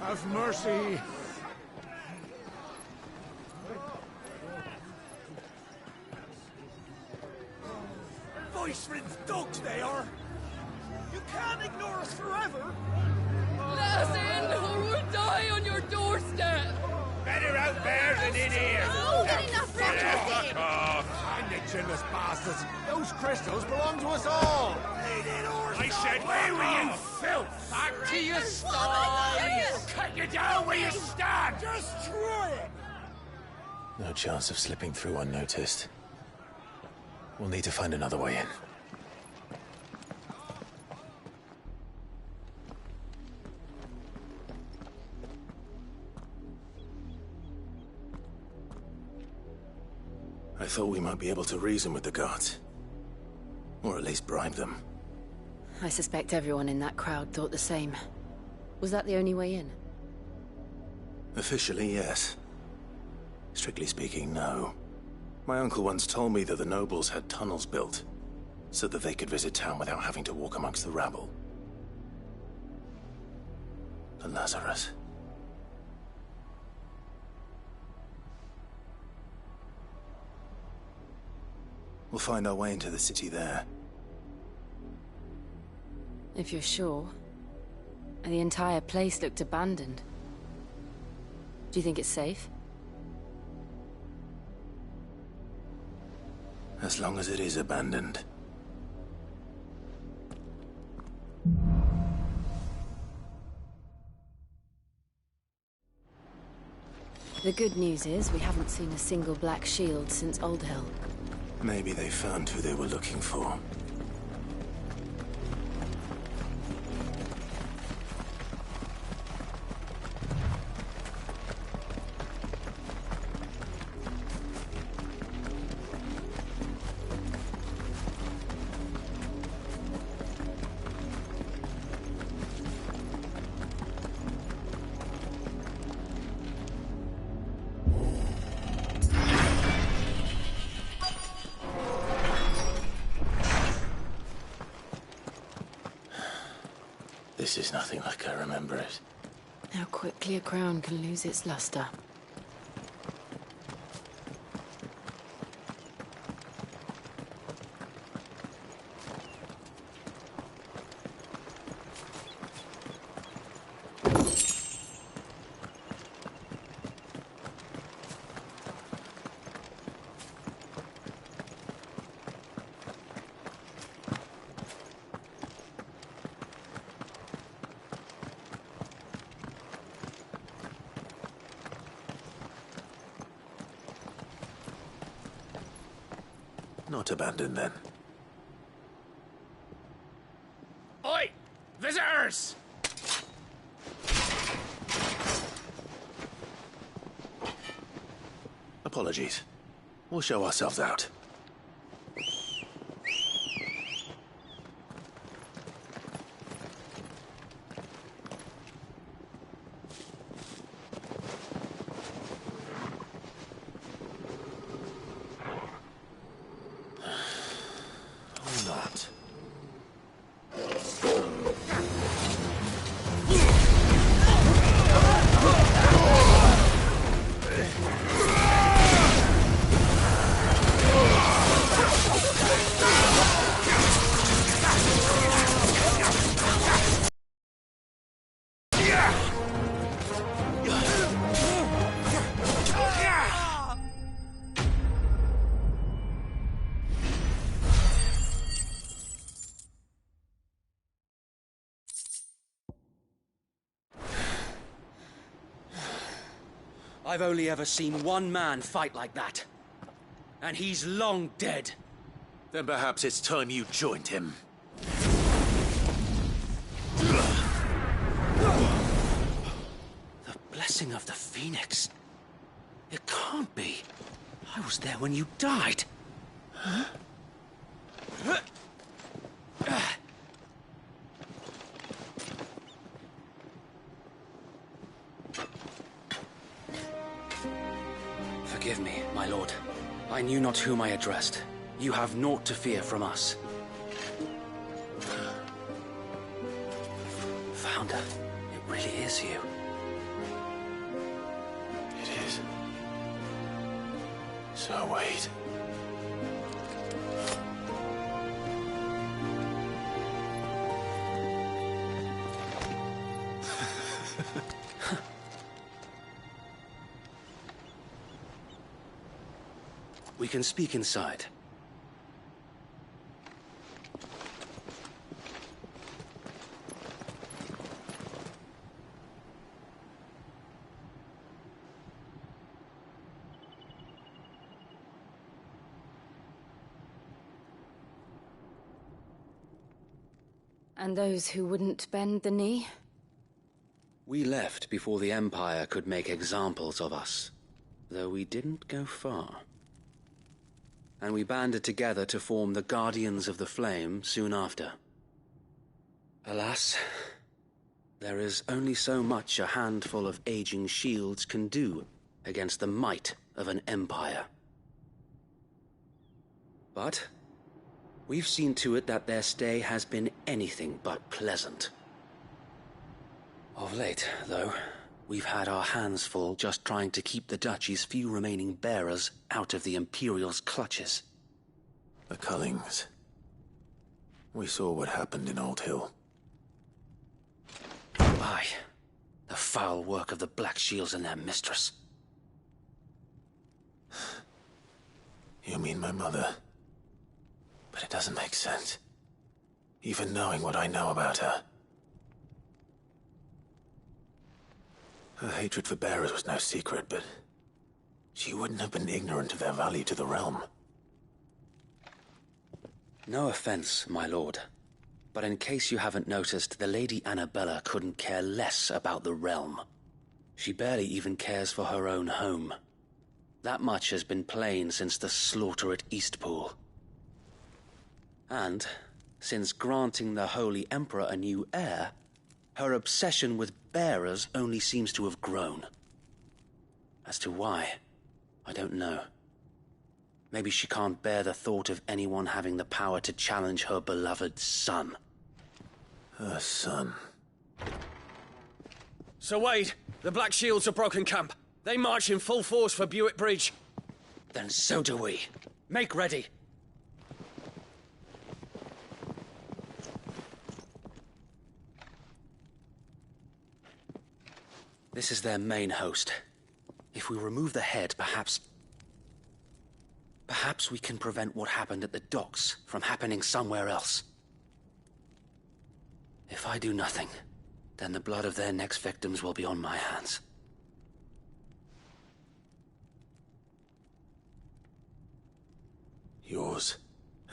Have mercy. Voice-ridden dogs they are. You can't ignore us forever. Let us in, or we'll die on your doorstep. Better out there than in here. Oh, Fuck off. And the shameless bastards! Those crystals belong to us all! I said, where were you, filth? Back to your sties! Cut you down where you stand! Just try it! No chance of slipping through unnoticed. We'll need to find another way in. I thought we might be able to reason with the guards. Or at least bribe them. I suspect everyone in that crowd thought the same. Was that the only way in? Officially, yes. Strictly speaking, no. My uncle once told me that the nobles had tunnels built, so that they could visit town without having to walk amongst the rabble. The Lazarus. We'll find our way into the city there. If you're sure. The entire place looked abandoned. Do you think it's safe? As long as it is abandoned. The good news is we haven't seen a single black shield since Old Hill. Maybe they found who they were looking for. This is nothing like I remember it. How quickly a crown can lose its luster. Not abandoned, then. Oi! Visitors! Apologies. We'll show ourselves out. I've only ever seen one man fight like that. And he's long dead. Then perhaps it's time you joined him. The blessing of the Phoenix. It can't be. I was there when you died. Huh? Forgive me, my lord. I knew not whom I addressed. You have naught to fear from us. Founder, it really is you. It is. So wait. We can speak inside. And those who wouldn't bend the knee? We left before the Empire could make examples of us, though we didn't go far. And we banded together to form the Guardians of the Flame soon after. Alas, there is only so much a handful of aging shields can do against the might of an empire. But we've seen to it that their stay has been anything but pleasant. Of late, though, we've had our hands full just trying to keep the Duchy's few remaining bearers out of the Imperial's clutches. The Cullings. We saw what happened in Old Hill. Aye, the foul work of the Black Shields and their mistress. You mean my mother? But it doesn't make sense. Even knowing what I know about her. Her hatred for bearers was no secret, but she wouldn't have been ignorant of their value to the realm. No offense, my lord, but in case you haven't noticed, the Lady Annabella couldn't care less about the realm. She barely even cares for her own home. That much has been plain since the slaughter at Eastpool. And, since granting the Holy Emperor a new heir, her obsession with bearers only seems to have grown. As to why, I don't know. Maybe she can't bear the thought of anyone having the power to challenge her beloved son. Her son. Sir Wade, the Black Shields have broken camp. They march in full force for Buick Bridge. Then so do we. Make ready. This is their main host. If we remove the head, perhaps we can prevent what happened at the docks from happening somewhere else. If I do nothing, then the blood of their next victims will be on my hands. Yours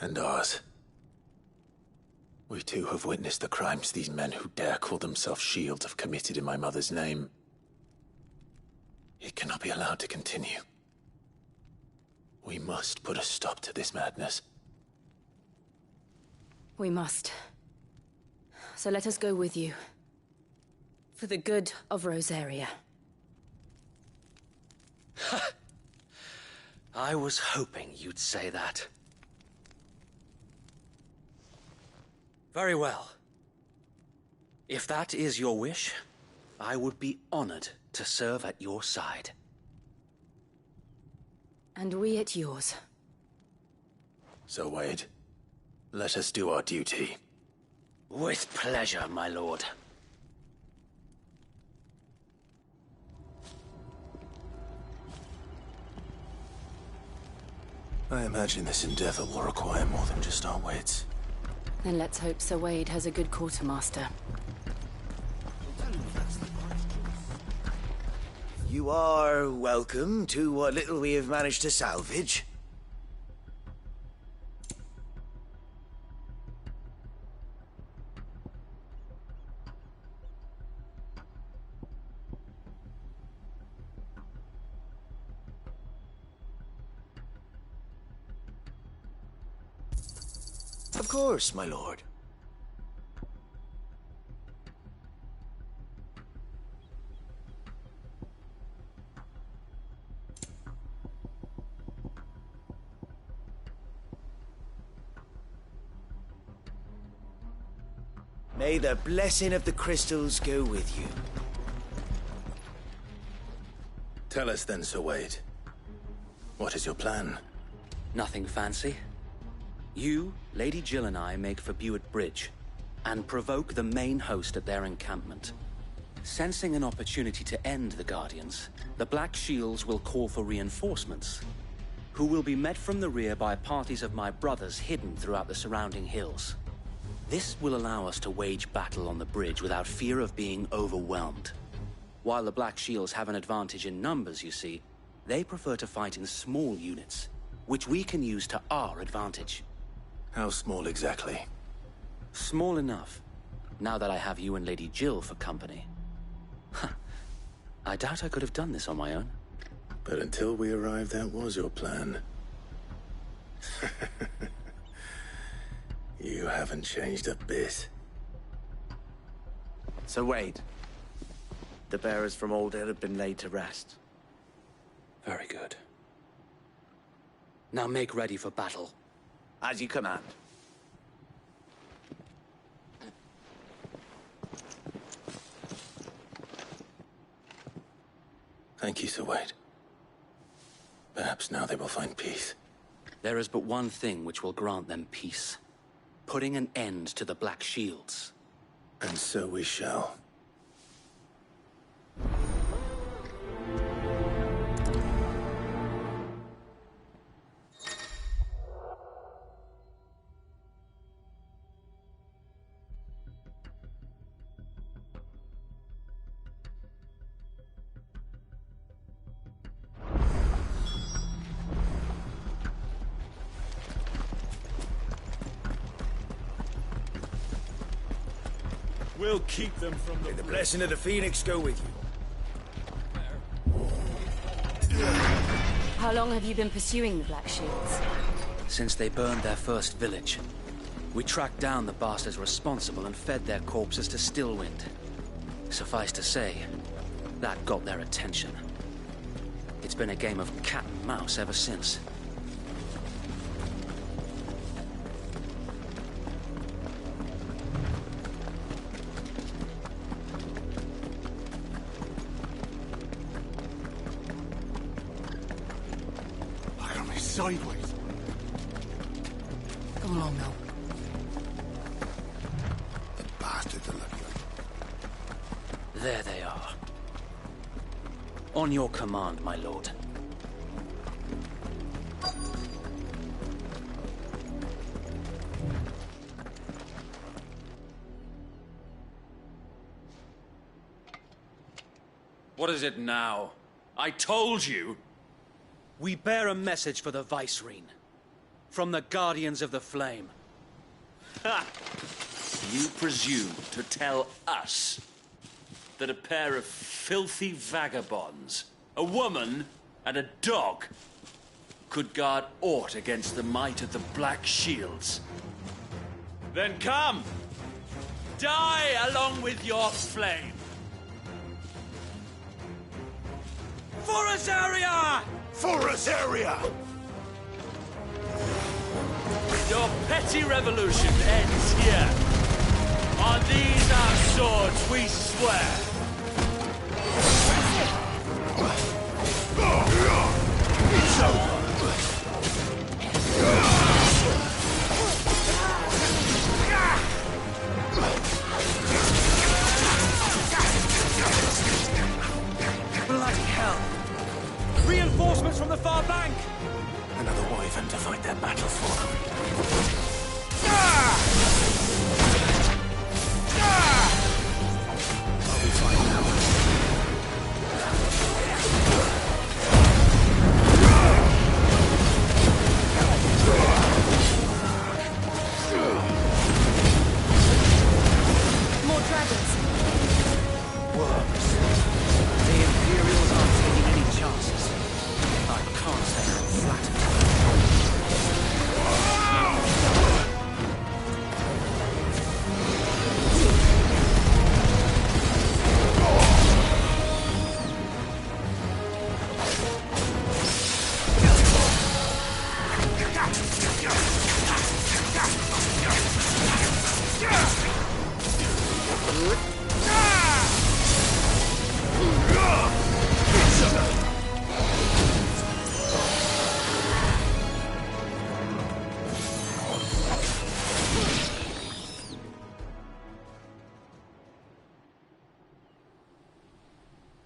and ours. We too have witnessed the crimes these men who dare call themselves Shields have committed in my mother's name. It cannot be allowed to continue. We must put a stop to this madness. We must. So let us go with you. For the good of Rosaria. I was hoping you'd say that. Very well. If that is your wish, I would be honored to serve at your side. And we at yours. So, Wade, let us do our duty. With pleasure, my lord. I imagine this endeavor will require more than just our wits. Then let's hope Sir Wade has a good quartermaster. You are welcome to what little we have managed to salvage. Of course, my lord. May the blessing of the crystals go with you. Tell us then, Sir Wade. What is your plan? Nothing fancy. You, Lady Jill and I make for Buick Bridge, and provoke the main host at their encampment. Sensing an opportunity to end the Guardians, the Black Shields will call for reinforcements, who will be met from the rear by parties of my brothers hidden throughout the surrounding hills. This will allow us to wage battle on the bridge without fear of being overwhelmed. While the Black Shields have an advantage in numbers, you see, they prefer to fight in small units, which we can use to our advantage. How small exactly? Small enough Now that I have you and Lady Jill for company. I doubt I could have done this on my own. But until we arrived, that was your plan. You haven't changed a bit. So Wade, the bearers from Old Hill have been laid to rest. Very good. Now make ready for battle. As you command. Thank you, Sir Wade. Perhaps now they will find peace. There is but one thing which will grant them peace. Putting an end to the Black Shields. And so we shall. We'll keep them from the... May the blessing of the Phoenix go with you. How long have you been pursuing the Black Shields? Since they burned their first village. We tracked down the bastards responsible and fed their corpses to Stillwind. Suffice to say, that got their attention. It's been a game of cat and mouse ever since. Sideways. Come along now. The bastards are looking. There they are. On your command, my lord. What is it now? I told you! We bear a message for the Vicereine. From the Guardians of the Flame. Ha! You presume to tell us that a pair of filthy vagabonds, a woman and a dog, could guard aught against the might of the Black Shields? Then come! Die along with your flame! For Azaria! For Azaria! Your petty revolution ends here. On these our swords we swear. It's over. Bloody hell! Reinforcements from the far bank! Another wyvern to fight their battle for them. Are we fine now? More dragons. Worms. The Imperials aren't taking any chances. I can't say I'm flattered.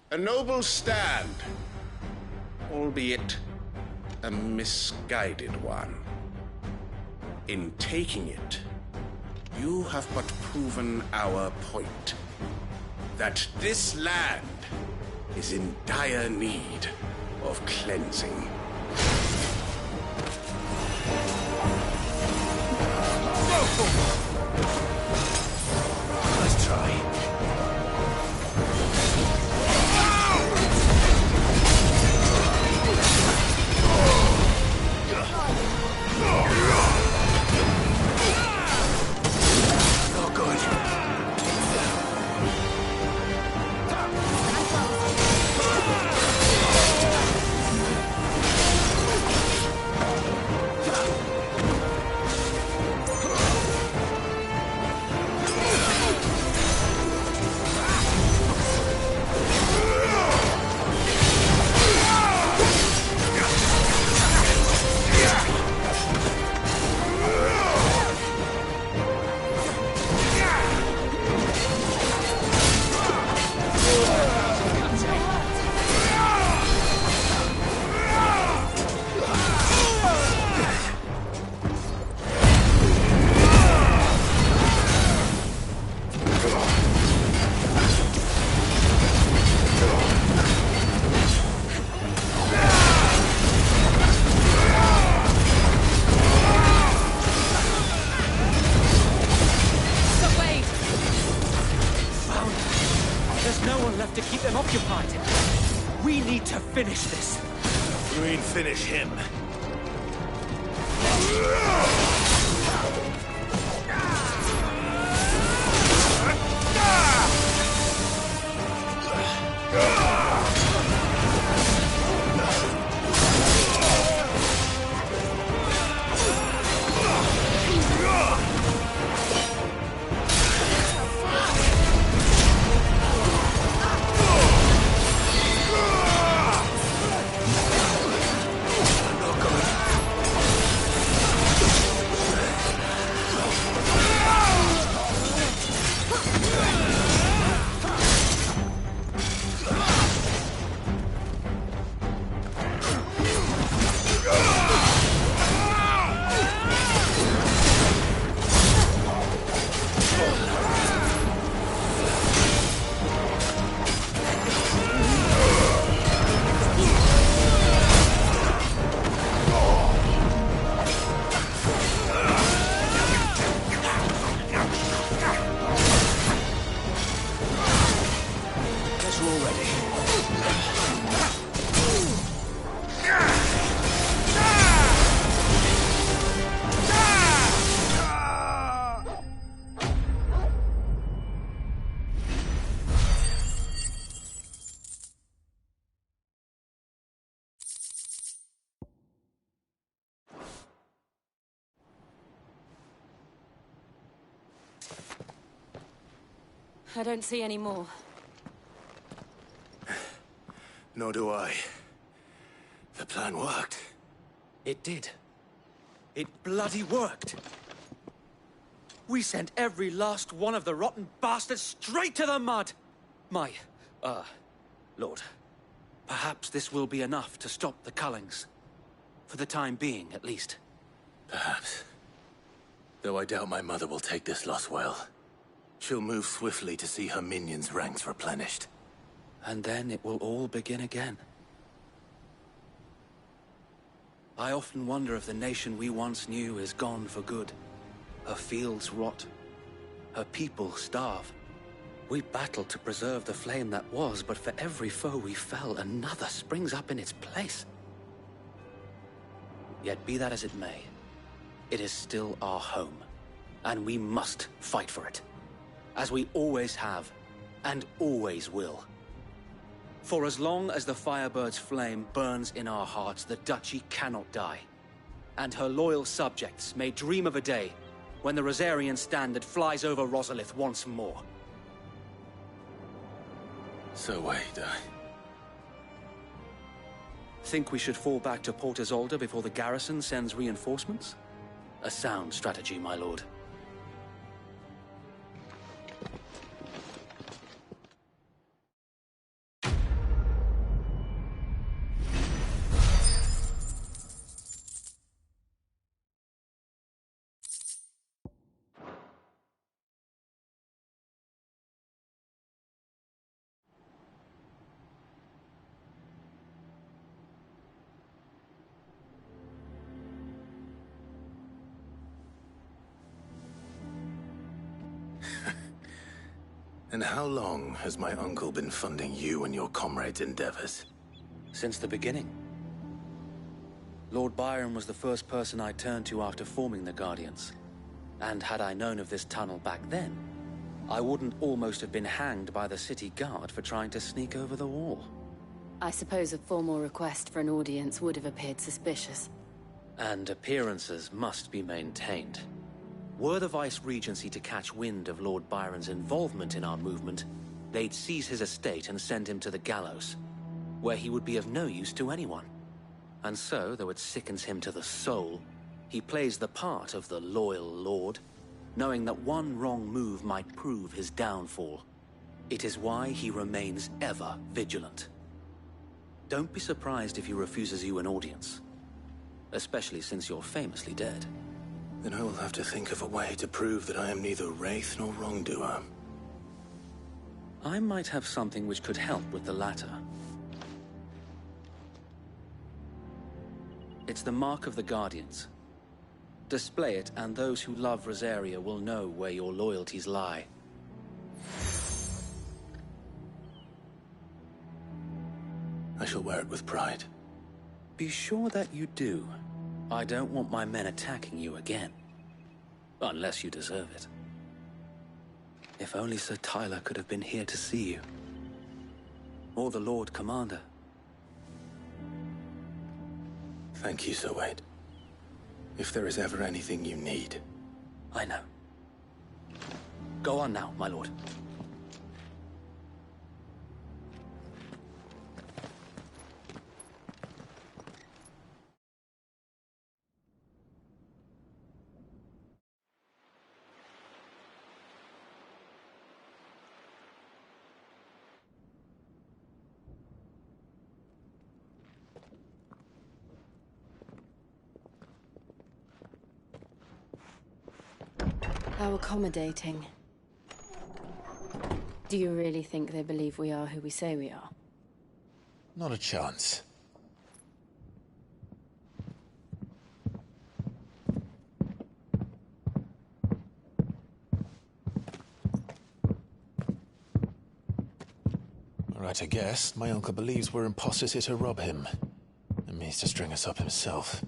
A noble stand, albeit a misguided one. In taking it, you have but proven our point, that this land is in dire need of cleansing. finish this. You mean finish him? I don't see any more. Nor do I. The plan worked. It did. It bloody worked. We sent every last one of the rotten bastards straight to the mud! Lord, perhaps this will be enough to stop the Cullings. For the time being, at least. Perhaps. Though I doubt my mother will take this loss well. She'll move swiftly to see her minions' ranks replenished. And then it will all begin again. I often wonder if the nation we once knew is gone for good. Her fields rot. Her people starve. We battled to preserve the flame that was, but for every foe we fell, another springs up in its place. Yet be that as it may, it is still our home, and we must fight for it. As we always have, and always will. For as long as the Firebird's flame burns in our hearts, the Duchy cannot die. And her loyal subjects may dream of a day when the Rosarian standard flies over Rosalith once more. So wait, Think we should fall back to Port Isolde before the garrison sends reinforcements? A sound strategy, my lord. And how long has my uncle been funding you and your comrades' endeavors? Since the beginning. Lord Byron was the first person I turned to after forming the Guardians. And had I known of this tunnel back then, I wouldn't almost have been hanged by the city guard for trying to sneak over the wall. I suppose a formal request for an audience would have appeared suspicious. And appearances must be maintained. Were the Vice-Regency to catch wind of Lord Byron's involvement in our movement, they'd seize his estate and send him to the gallows, where he would be of no use to anyone. And so, though it sickens him to the soul, he plays the part of the loyal lord, knowing that one wrong move might prove his downfall. It is why he remains ever vigilant. Don't be surprised if he refuses you an audience, especially since you're famously dead. Then I will have to think of a way to prove that I am neither wraith nor wrongdoer. I might have something which could help with the latter. It's the mark of the Guardians. Display it, and those who love Rosaria will know where your loyalties lie. I shall wear it with pride. Be sure that you do. I don't want my men attacking you again. Unless you deserve it. If only Sir Tyler could have been here to see you. Or the Lord Commander. Thank you, Sir Wade. If there is ever anything you need... I know. Go on now, my lord. How accommodating. Do you really think they believe we are who we say we are? Not a chance. All right, I guess. My uncle believes we're imposters here to rob him. And means to string us up himself.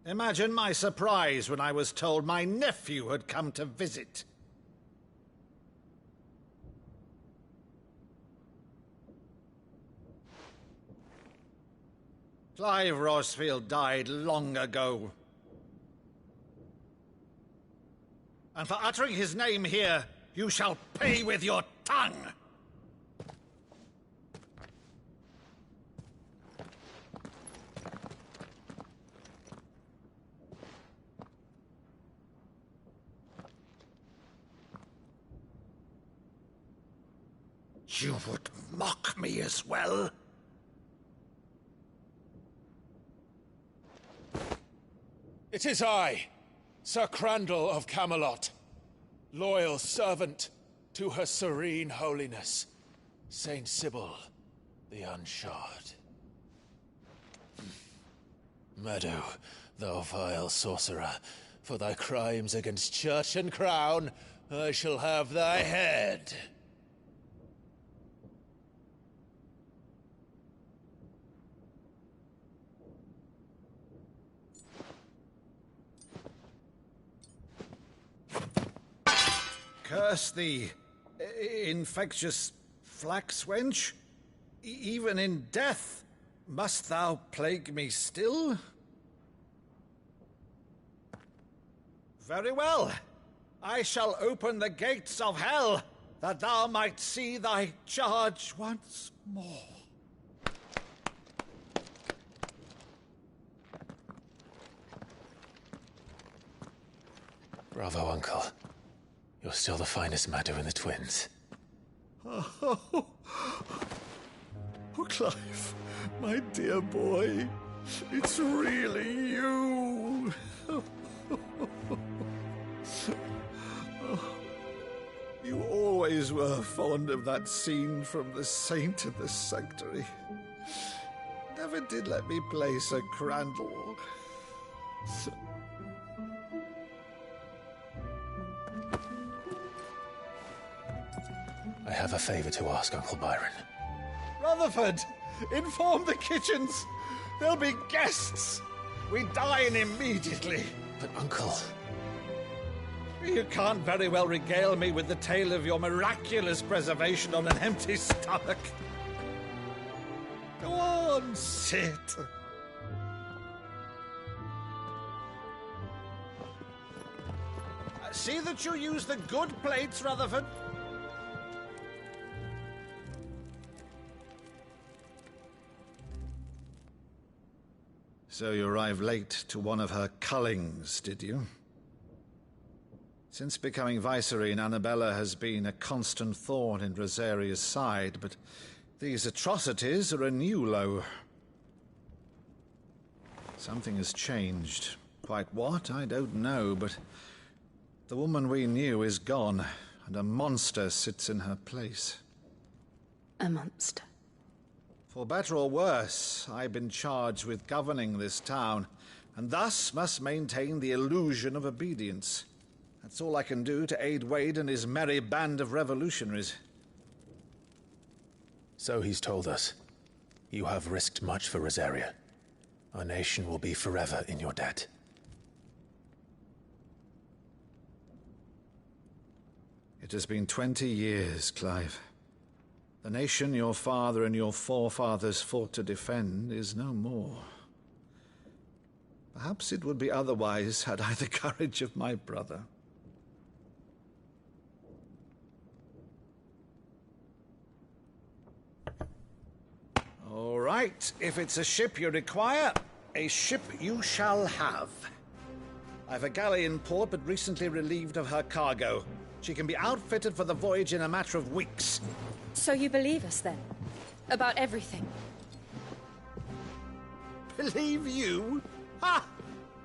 Imagine my surprise when I was told my nephew had come to visit. Clive Rosfield died long ago. And for uttering his name here, you shall pay with your tongue! You would mock me as well? It is I, Sir Crandall of Camelot, loyal servant to Her Serene Holiness, Saint Sybil the Unshod. Meadow, thou vile sorcerer, for thy crimes against church and crown, I shall have thy head. Curse thee, infectious flax wench. Even in death, must thou plague me still? Very well. I shall open the gates of hell, that thou might see thy charge once more. Bravo, Uncle. You're still the finest Maddo in the twins. Oh, Clive, my dear boy, it's really you. You always were fond of that scene from The Saint in the Sanctuary. Never did let me play Sir Crandall. I have a favor to ask, Uncle Byron. Rutherford, inform the kitchens. There'll be guests. We dine immediately. But, Uncle... You can't very well regale me with the tale of your miraculous preservation on an empty stomach. Go on, sit. See that you use the good plates, Rutherford. So you arrived late to one of her cullings, did you? Since becoming Vicereine, Annabella has been a constant thorn in Rosaria's side, but these atrocities are a new low. Something has changed. Quite what, I don't know, but the woman we knew is gone, and a monster sits in her place. A monster? For better or worse, I've been charged with governing this town, and thus must maintain the illusion of obedience. That's all I can do to aid Wade and his merry band of revolutionaries. So he's told us. You have risked much for Rosaria. Our nation will be forever in your debt. It has been 20 years, Clive. The nation your father and your forefathers fought to defend is no more. Perhaps it would be otherwise had I the courage of my brother. All right, if it's a ship you require, a ship you shall have. I've a galley in port, but recently relieved of her cargo. She can be outfitted for the voyage in a matter of weeks. So you believe us, then? About everything? Believe you? Ha!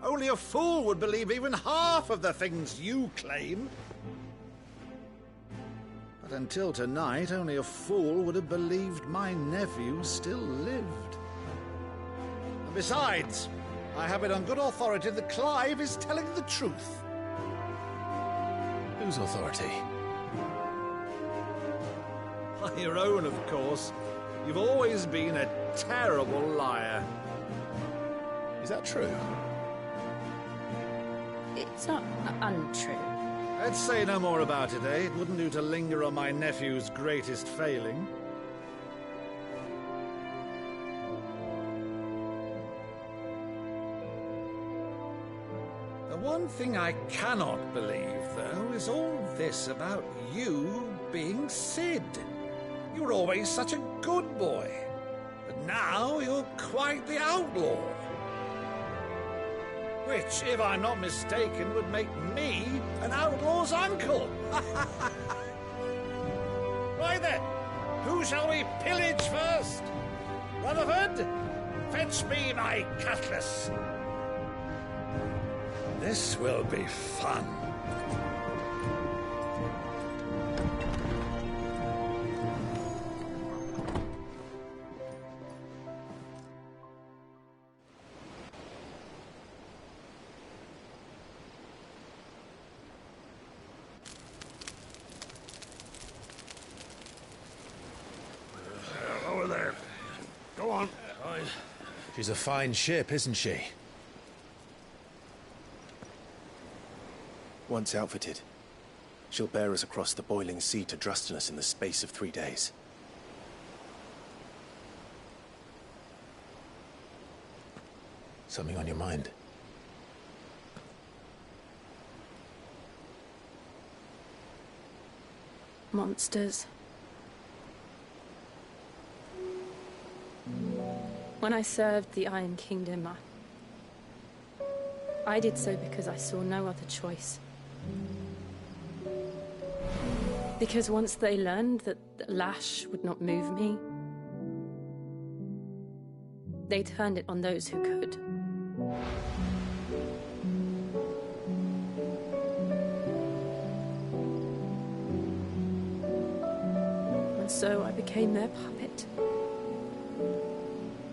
Only a fool would believe even half of the things you claim. But until tonight, only a fool would have believed my nephew still lived. And besides, I have it on good authority that Clive is telling the truth. Whose authority? Your own, of course. You've always been a terrible liar. Is that true? It's not untrue. Let's say no more about it, eh? It wouldn't do to linger on my nephew's greatest failing. The one thing I cannot believe, though, is all this about you being Sid. You were always such a good boy, but now you're quite the outlaw. Which, if I'm not mistaken, would make me an outlaw's uncle. Right then, who shall we pillage first? Rutherford, fetch me my cutlass. This will be fun. Over there. Go on. She's a fine ship, isn't she? Once outfitted, she'll bear us across the boiling sea to Drustinus in the space of 3 days. Something on your mind? Monsters. When I served the Iron Kingdom, I did so because I saw no other choice. Because once they learned that the lash would not move me, they turned it on those who could. And so I became their puppet.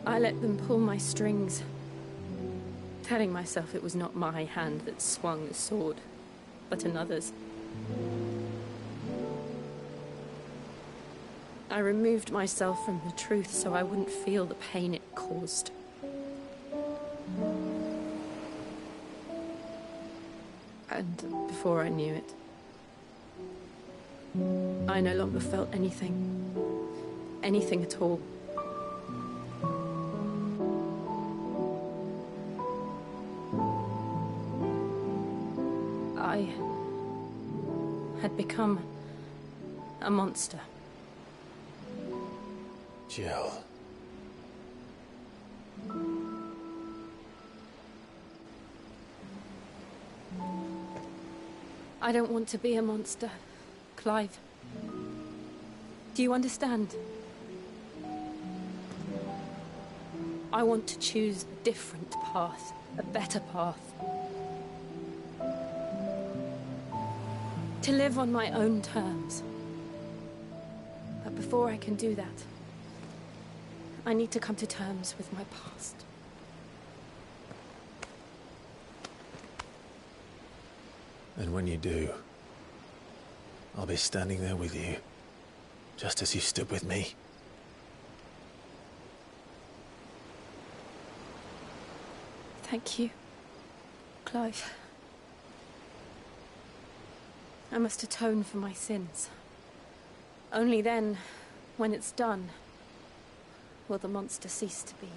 I let them pull my strings, telling myself it was not my hand that swung the sword, but another's. I removed myself from the truth so I wouldn't feel the pain it caused. And before I knew it, I no longer felt anything. Anything at all. I had become a monster. Jill. I don't want to be a monster, Clive. Do you understand? I want to choose a different path, a better path. To live on my own terms. But before I can do that, I need to come to terms with my past. And when you do, I'll be standing there with you, just as you stood with me. Thank you, Clive. I must atone for my sins. Only then, when it's done, will the monster cease to be.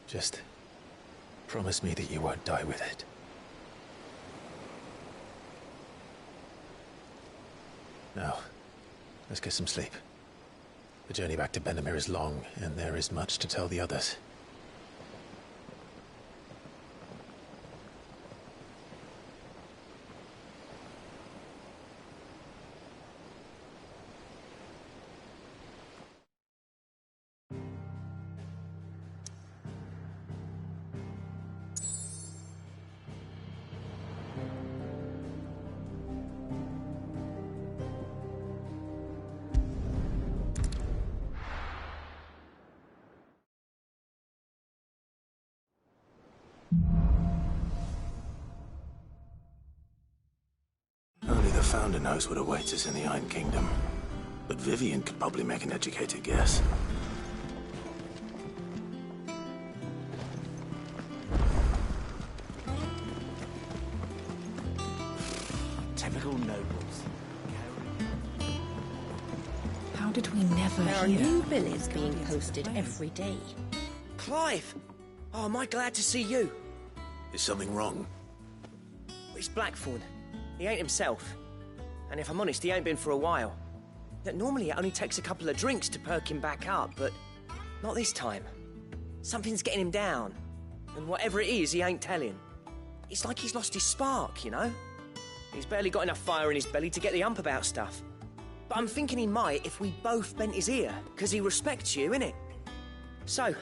Just promise me that you won't die with it. Now, let's get some sleep. The journey back to Benamir is long, and there is much to tell the others. Only the Founder knows what awaits us in the Iron Kingdom. But Vivian could probably make an educated guess. Typical nobles. How did we never There are hear? new billets being posted every day. Clive! Oh, am I glad to see you? Is something wrong? It's Blackthorn. He ain't himself. And if I'm honest, he ain't been for a while. That normally it only takes a couple of drinks to perk him back up, but not this time. Something's getting him down. And whatever it is, he ain't telling. It's like he's lost his spark, you know? He's barely got enough fire in his belly to get the ump about stuff. But I'm thinking he might if we both bent his ear, because he respects you, innit? So,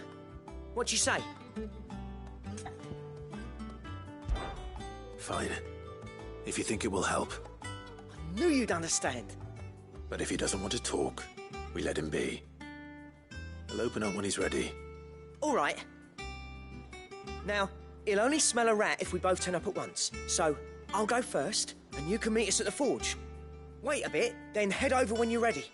what do you say? Fine. If you think it will help. I knew you'd understand. But if he doesn't want to talk, we let him be. He'll open up when he's ready. All right. Now, he'll only smell a rat if we both turn up at once. So, I'll go first, and you can meet us at the forge. Wait a bit, then head over when you're ready.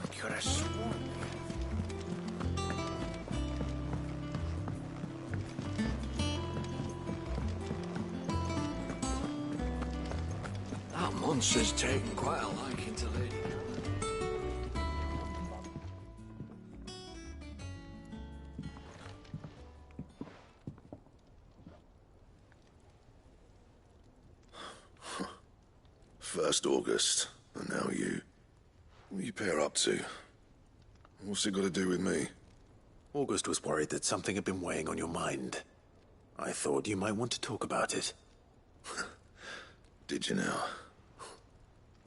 I could have sworn. That monster's taken quite a liking to Lady. First August, and now you. What are you pair up to? What's it got to do with me? August was worried that something had been weighing on your mind. I thought you might want to talk about it. Did you now?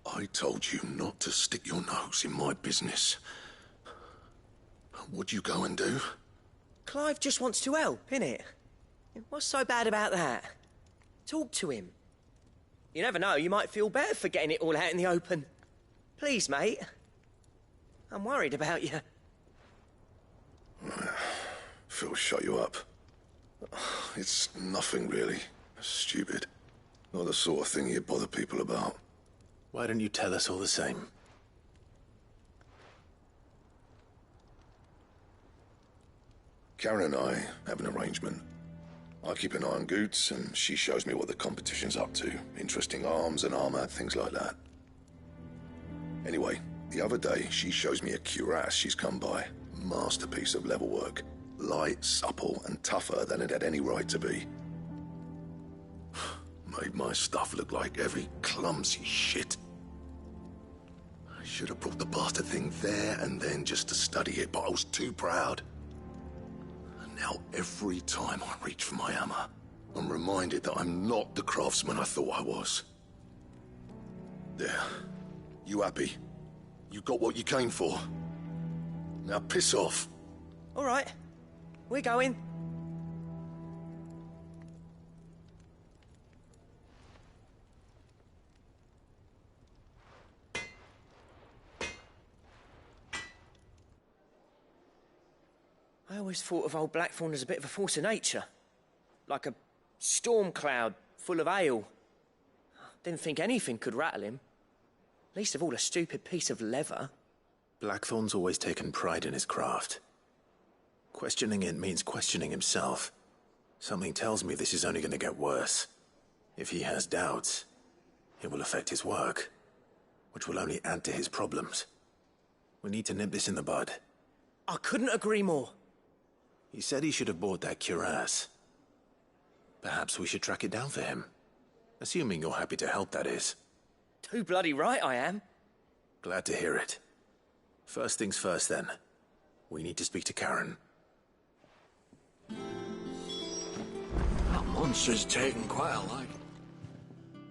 I told you not to stick your nose in my business. What'd you go and do? Clive just wants to help, innit? What's so bad about that? Talk to him. You never know, you might feel better for getting it all out in the open. Please, mate. I'm worried about you. Phil shut you up. It's nothing, really. Stupid. Not the sort of thing you bother people about. Why don't you tell us all the same? Karen and I have an arrangement. I keep an eye on Goots, and she shows me what the competition's up to. Interesting arms and armor, things like that. Anyway, the other day, she shows me a cuirass she's come by. Masterpiece of level work. Light, supple, and tougher than it had any right to be. Made my stuff look like every clumsy shit. I should have brought the bastard thing there and then just to study it, but I was too proud. And now every time I reach for my hammer, I'm reminded that I'm not the craftsman I thought I was. There. You happy? You got what you came for. Now piss off. All right. We're going. I always thought of old Blackthorn as a bit of a force of nature. Like a storm cloud full of ale. Didn't think anything could rattle him. Least of all a stupid piece of leather. Blackthorn's always taken pride in his craft. Questioning it means questioning himself. Something tells me this is only going to get worse. If he has doubts, it will affect his work, which will only add to his problems. We need to nip this in the bud. I couldn't agree more. He said he should have bought that cuirass. Perhaps we should track it down for him. Assuming you're happy to help, that is. Too bloody right I am. Glad to hear it. First things first, then. We need to speak to Karen. That monster's taken quite a liking.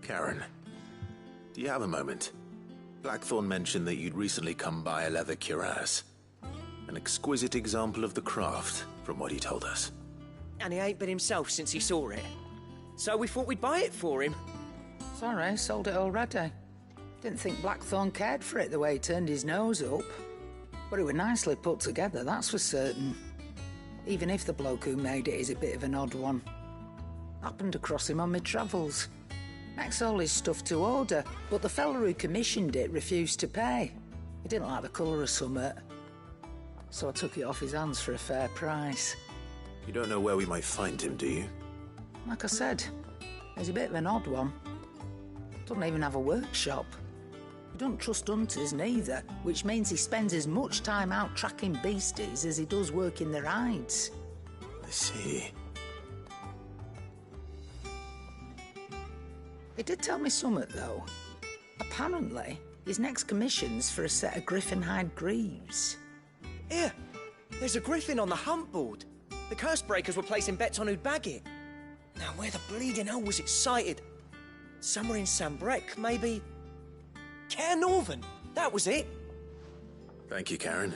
Karen, do you have a moment? Blackthorn mentioned that you'd recently come by a leather cuirass. An exquisite example of the craft, from what he told us. And he ain't been himself since he saw it. So we thought we'd buy it for him. Sorry, sold it already. Didn't think Blackthorn cared for it the way he turned his nose up. But it was nicely put together, that's for certain. Even if the bloke who made it is a bit of an odd one. Happened across him on my travels. Makes all his stuff to order, but the fella who commissioned it refused to pay. He didn't like the colour of summit. So I took it off his hands for a fair price. You don't know where we might find him, do you? Like I said, he's a bit of an odd one. Doesn't even have a workshop. He doesn't trust hunters neither, which means he spends as much time out tracking beasties as he does working their hides. I see. He did tell me something, though. Apparently, his next commission's for a set of griffin hide greaves. Here, there's a griffin on the hunt board. The curse breakers were placing bets on who'd bag it. Now, where the bleeding hell was it sighted? Somewhere in Sambrec, maybe... Care Northern, that was it. Thank you, Karen.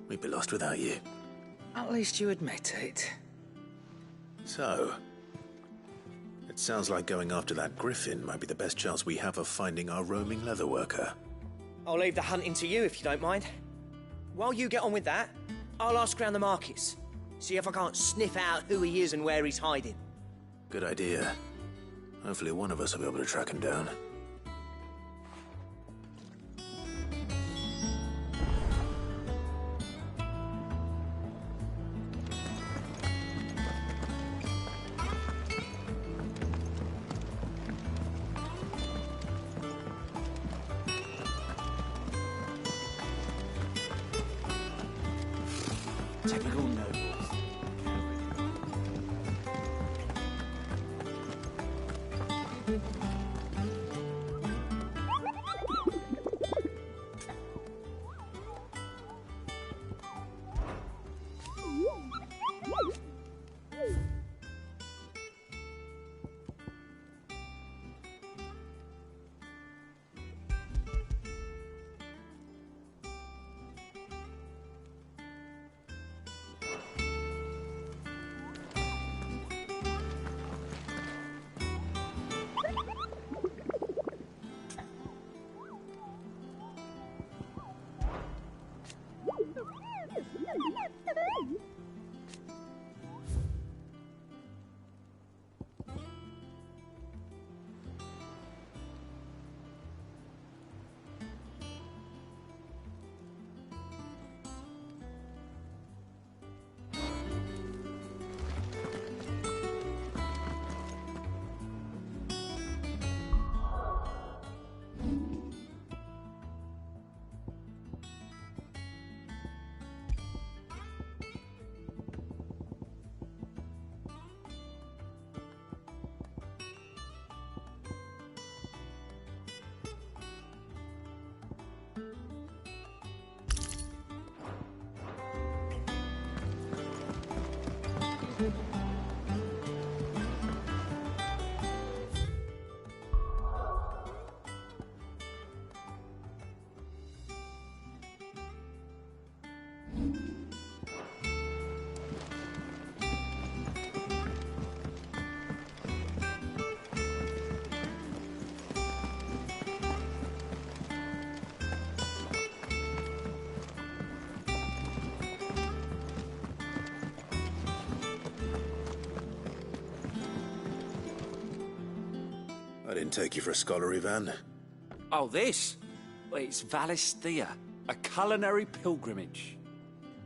We'd be lost without you. At least you admit it. So, it sounds like going after that griffin might be the best chance we have of finding our roaming leatherworker. I'll leave the hunting to you if you don't mind. While you get on with that, I'll ask around the markets. See if I can't sniff out who he is and where he's hiding. Good idea. Hopefully one of us will be able to track him down. Typical nobles. I didn't take you for a scholar, Ivan. Oh, this? Well, it's Valisthea, a culinary pilgrimage.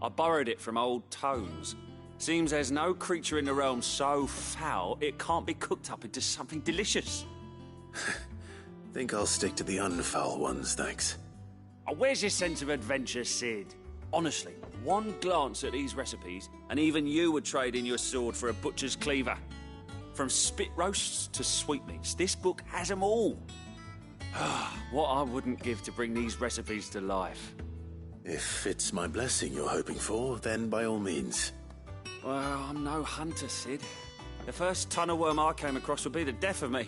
I borrowed it from old Tones. Seems there's no creature in the realm so foul it can't be cooked up into something delicious. Think I'll stick to the unfoul ones, thanks. Oh, where's your sense of adventure, Sid? Honestly, one glance at these recipes, and even you would trade in your sword for a butcher's cleaver. From spit roasts to sweetmeats, this book has them all. What I wouldn't give to bring these recipes to life. If it's my blessing you're hoping for, then by all means. Well, I'm no hunter, Sid. The first ton of worm I came across would be the death of me.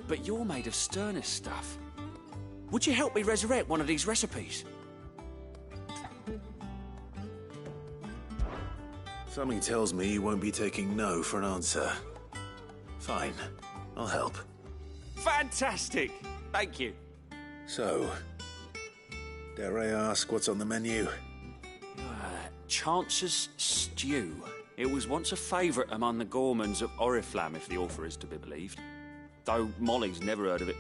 But you're made of sterner stuff. Would you help me resurrect one of these recipes? Something tells me you won't be taking no for an answer. Fine, I'll help. Fantastic! Thank you. So, dare I ask what's on the menu? Chance's Stew. It was once a favourite among the gourmands of Oriflamme, if the author is to be believed. Though Molly's never heard of it.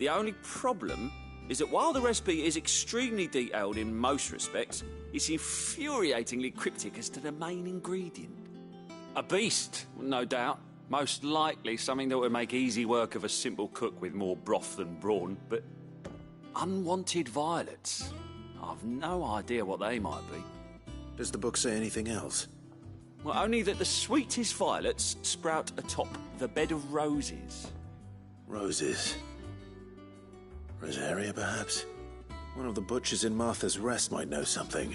The only problem is that while the recipe is extremely detailed in most respects, it's infuriatingly cryptic as to the main ingredient. A beast, no doubt. Most likely something that would make easy work of a simple cook with more broth than brawn, but unwanted violets. I've no idea what they might be. Does the book say anything else? Well, only that the sweetest violets sprout atop the bed of roses. Roses. Rosaria, perhaps? One of the butchers in Martha's Rest might know something.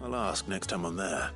I'll ask next time I'm there.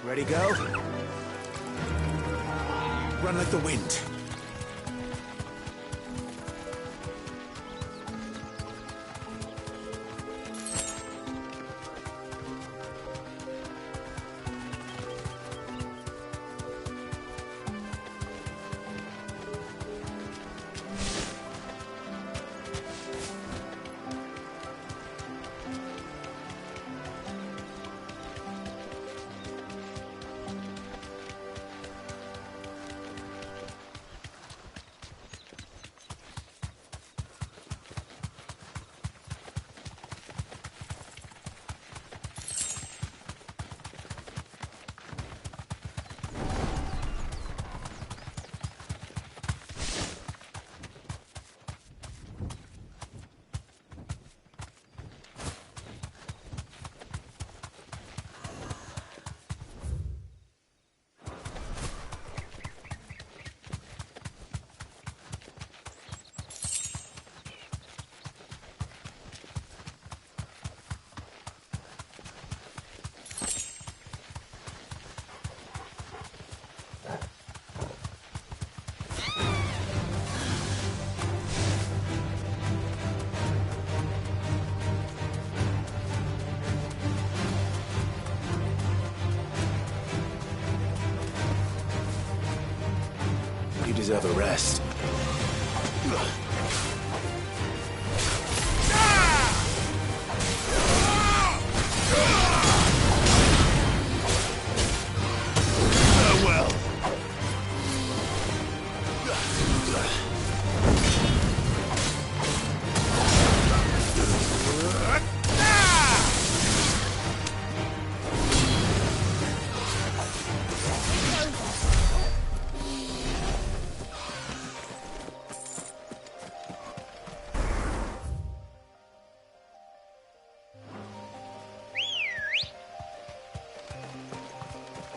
Ready, go? Run like the wind. You deserve a rest.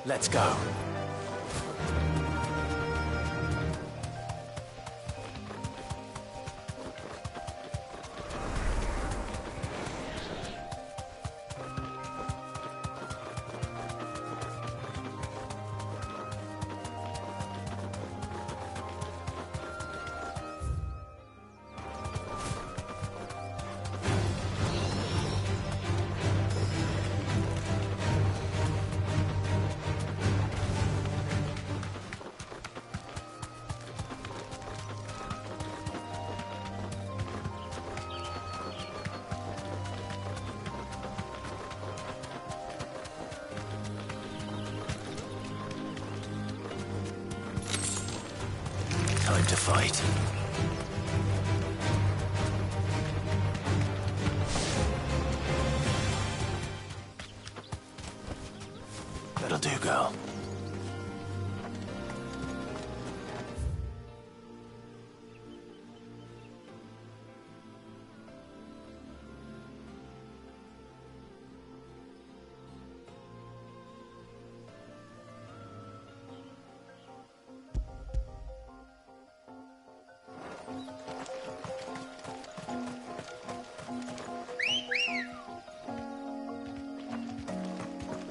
Let's go. Time to fight. That'll do, girl.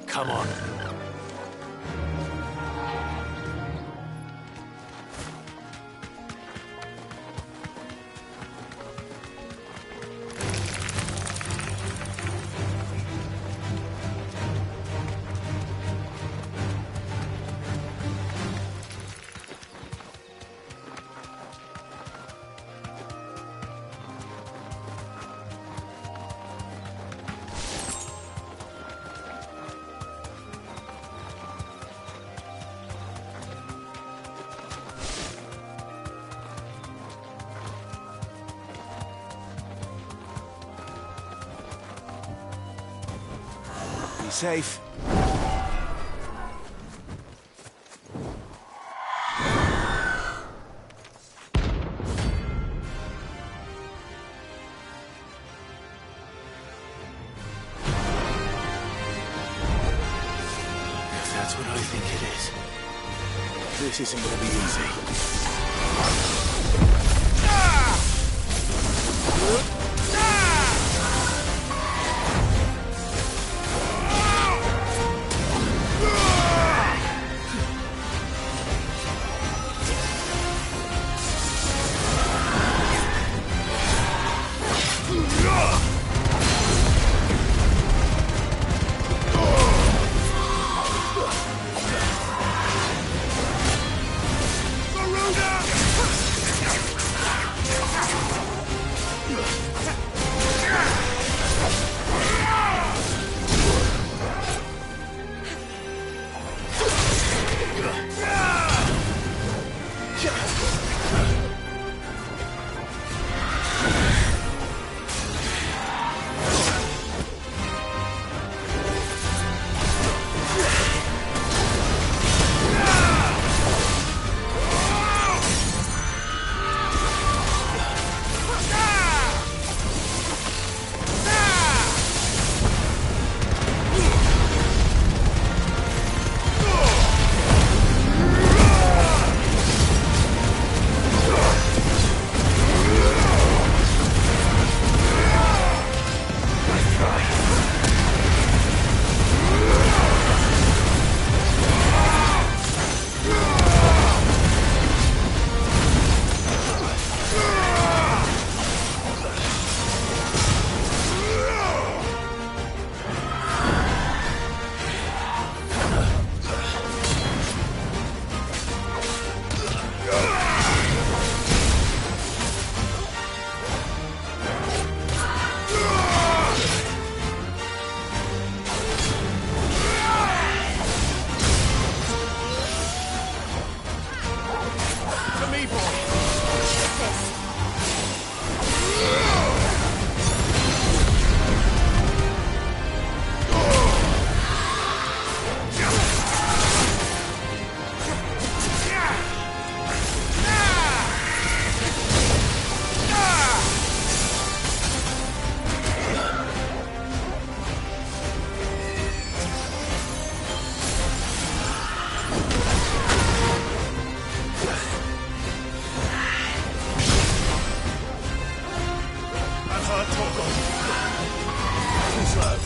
Come on. Be safe. If that's what I think it is, this isn't gonna be easy. Garuda! slow.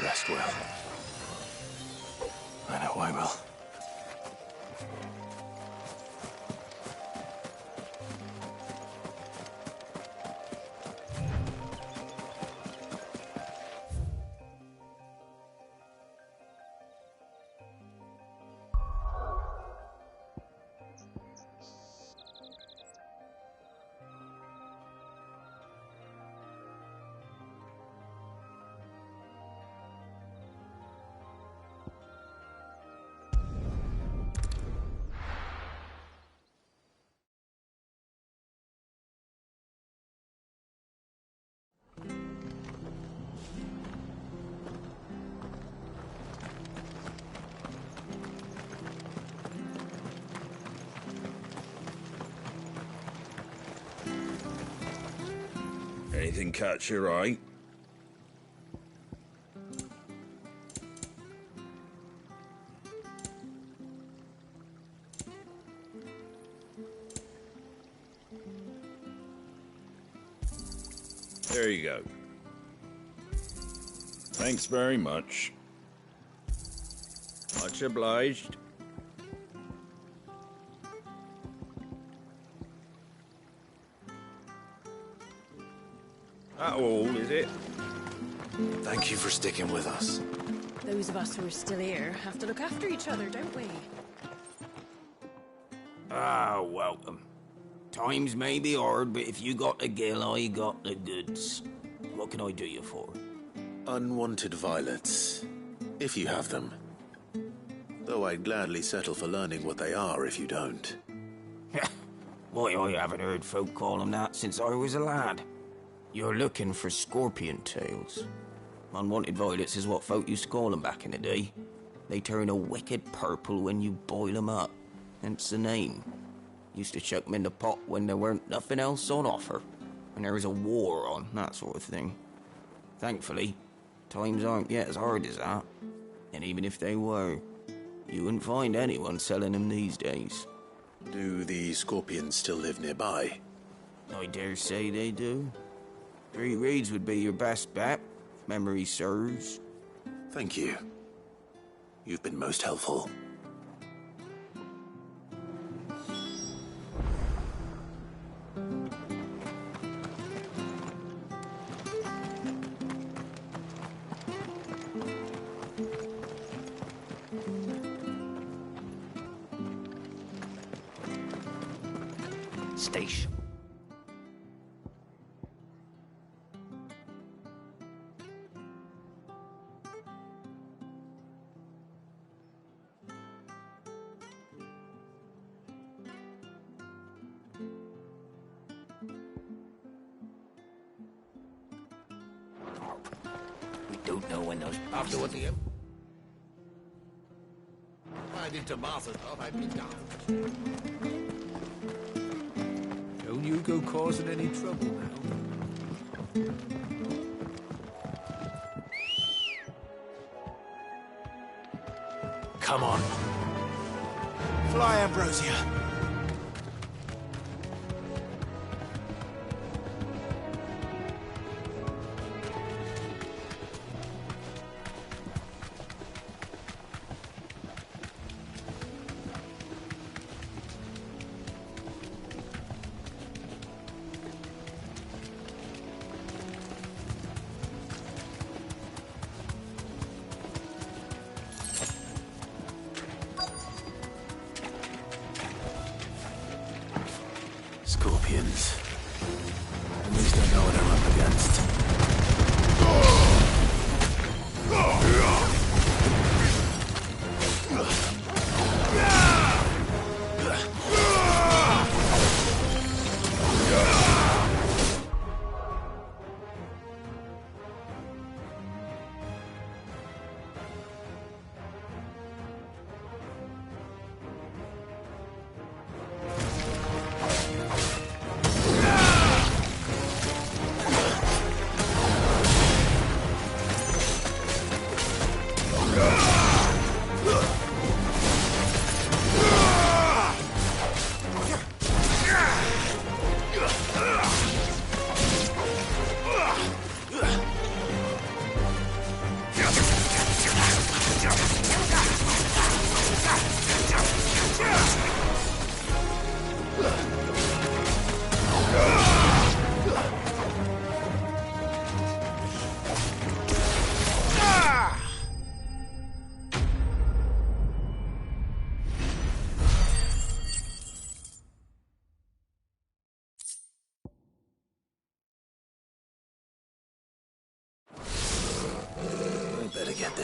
Rest well. I know I will. Anything catch your eye? There you go. Thanks very much. Much obliged. That all, is it? Thank you for sticking with us. Those of us who are still here have to look after each other, don't we? Ah, welcome. Times may be hard, but if you got the gill, I got the goods. What can I do you for? Unwanted violets, if you have them. Though I'd gladly settle for learning what they are if you don't. Why, I haven't heard folk call them that since I was a lad. You're looking for scorpion tails. Unwanted violets is what folk used to call them back in the day. They turn a wicked purple when you boil them up. Hence the name. Used to chuck them in the pot when there weren't nothing else on offer. When there was a war on, that sort of thing. Thankfully, times aren't yet as hard as that. And even if they were, you wouldn't find anyone selling them these days. Do the scorpions still live nearby? I dare say they do. 3 reeds would be your best bet, if memory serves. Thank you. You've been most helpful. Station. We don't know when those... After what the... I did to Martha's off, I'd be down. Don't you go causing any trouble now. Come on. Fly, Ambrosia. Scorpions. At least I know what I'm up against.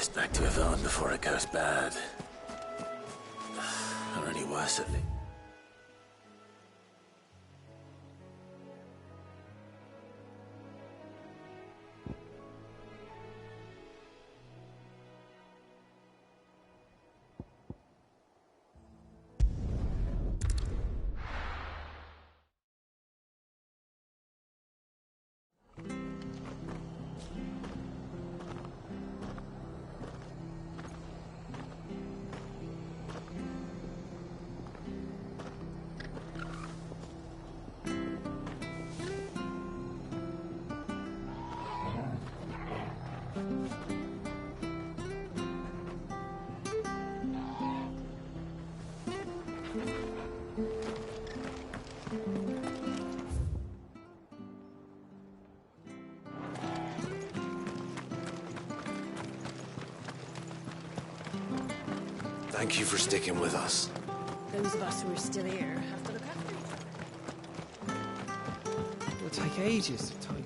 this back to Yvonne before it goes bad. Or any worse, at least. Thank you for sticking with us. Those of us who are still here have to look after each other. It'll take ages to tidy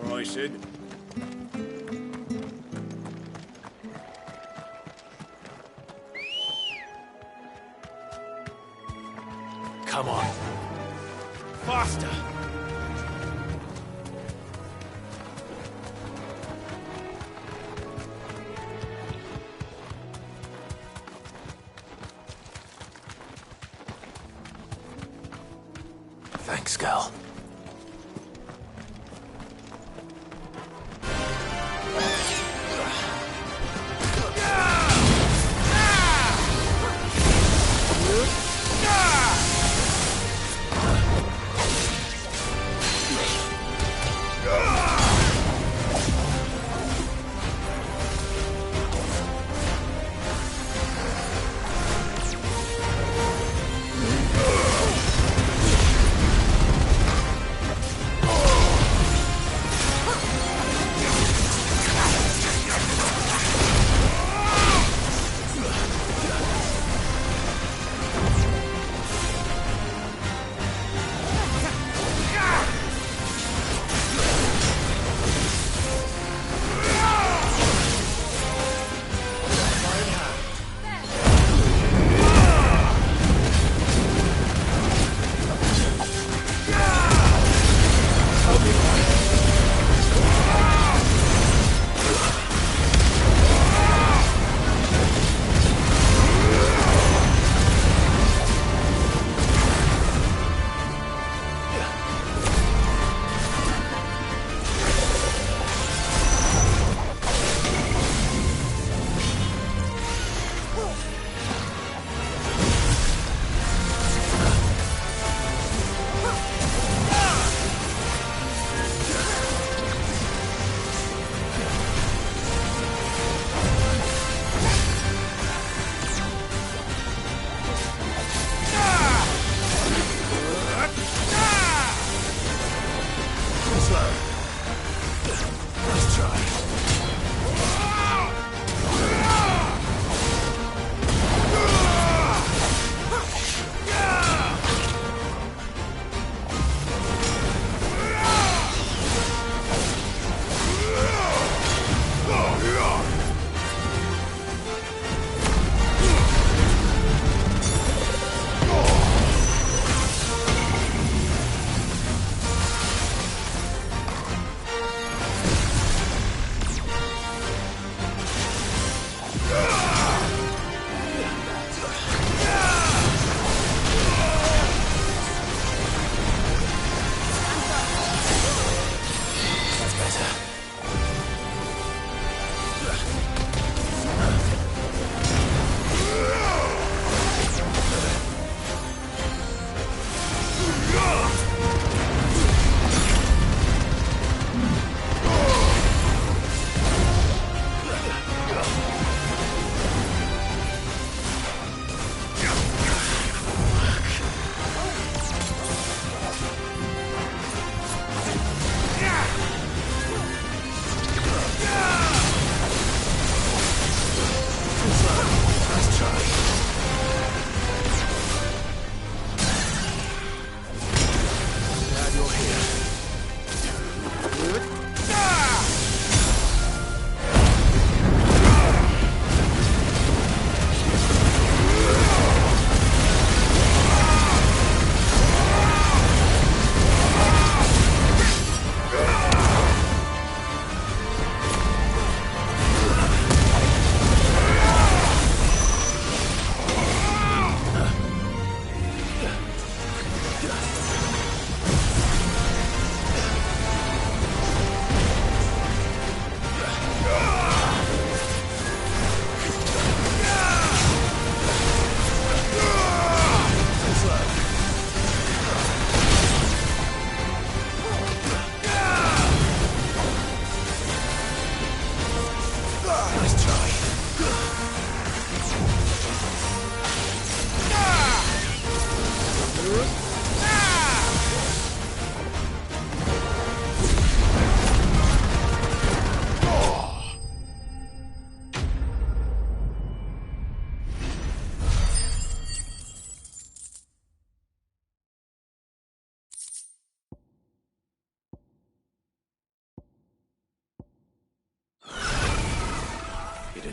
All right, Sid. Come on. Faster! Thanks, Gal.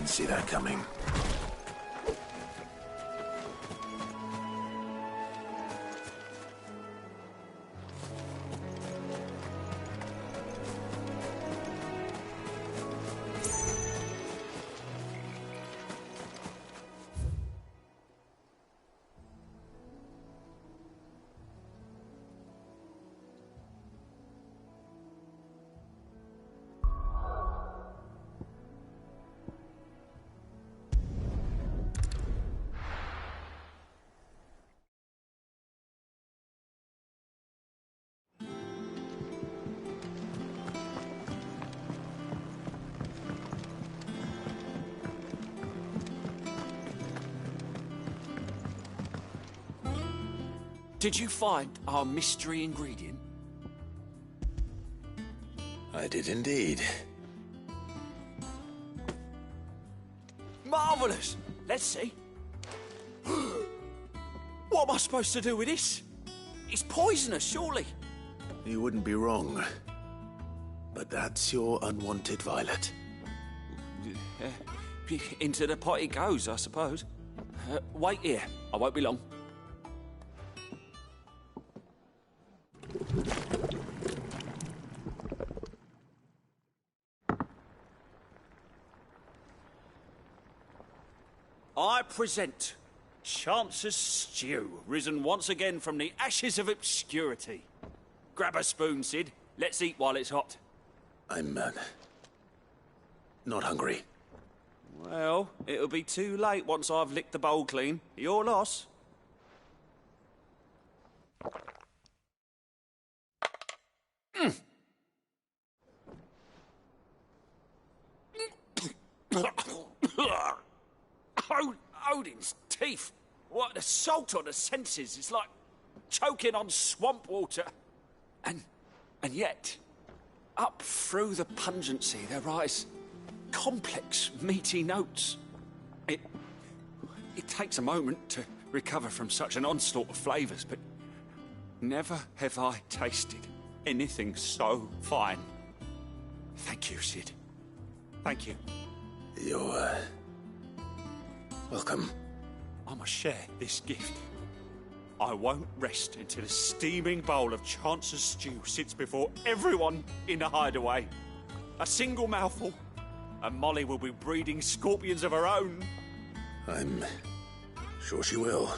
Didn't see that coming. Did you find our mystery ingredient? I did indeed. Marvellous! Let's see. What am I supposed to do with this? It's poisonous, surely. You wouldn't be wrong. But that's your unwanted violet. Into the pot it goes, I suppose. Wait here. I won't be long. I present Chance's Stew, risen once again from the ashes of obscurity. Grab a spoon, Sid. Let's eat while it's hot. I'm, not hungry. Well, it'll be too late once I've licked the bowl clean. Your loss. Odin's teeth. What, the salt on the senses is like choking on swamp water. And yet, up through the pungency there rise complex, meaty notes. It takes a moment to recover from such an onslaught of flavours, but never have I tasted anything so fine. Thank you, Sid. Thank you. You're, welcome. I must share this gift. I won't rest until a steaming bowl of Chance's stew sits before everyone in the hideaway. A single mouthful, and Molly will be breeding scorpions of her own. I'm sure she will.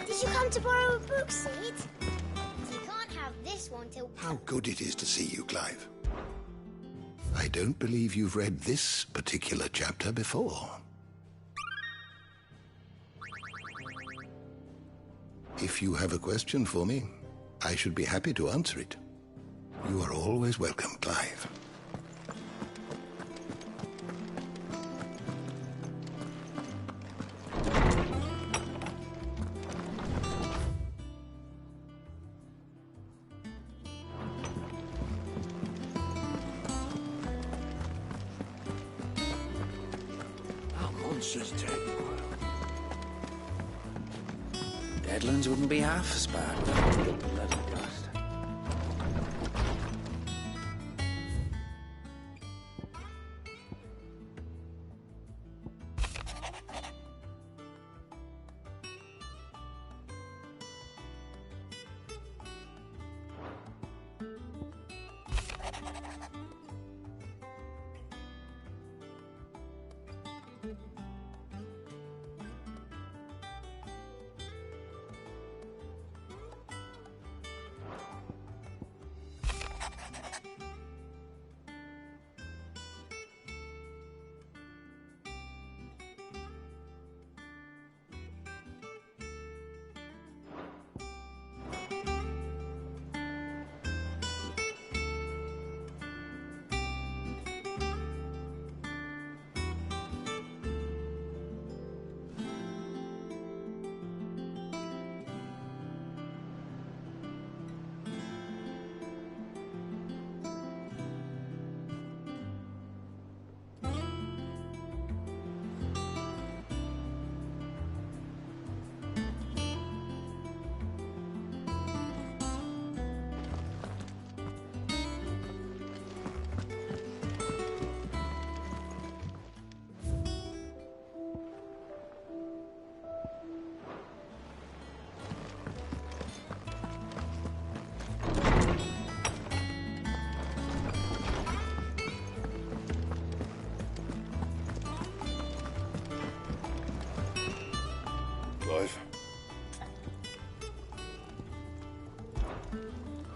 Did you come to borrow a book, Sid? You can't have this one till... How good it is to see you, Clive. I don't believe you've read this particular chapter before. If you have a question for me, I should be happy to answer it. You are always welcome, Clive. Monster's dead. Deadlands wouldn't be half as bad without the bloody dust.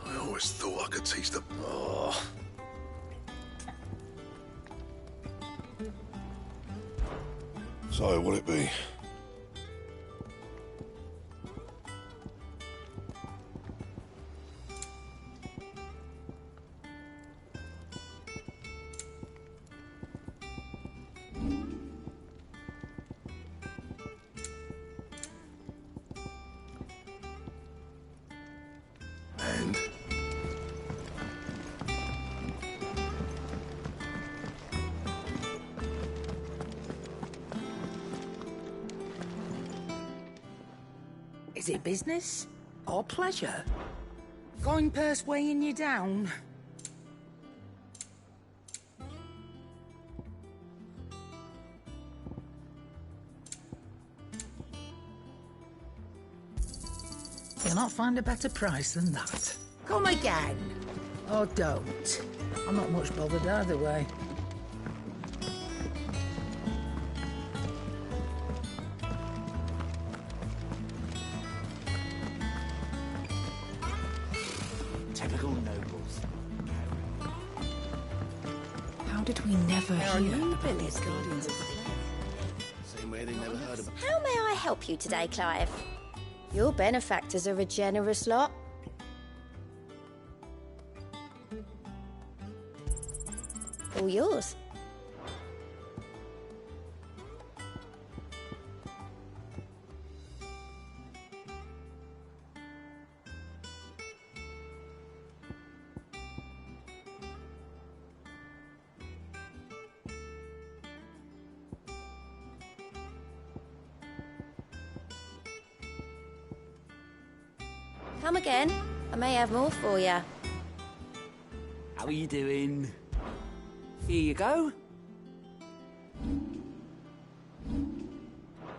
I always thought I could teach the... Oh. So, will it be? And? Is it business or pleasure? Coin purse weighing you down? You'll not find a better price than that. Come again. Or don't. I'm not much bothered either way. Typical nobles. How did we never hear about these guardians of the Same way they never heard of... How may I help you today, Clive? Your benefactors are a generous lot. All yours. Come again. I may have more for you. How are you doing? Here you go.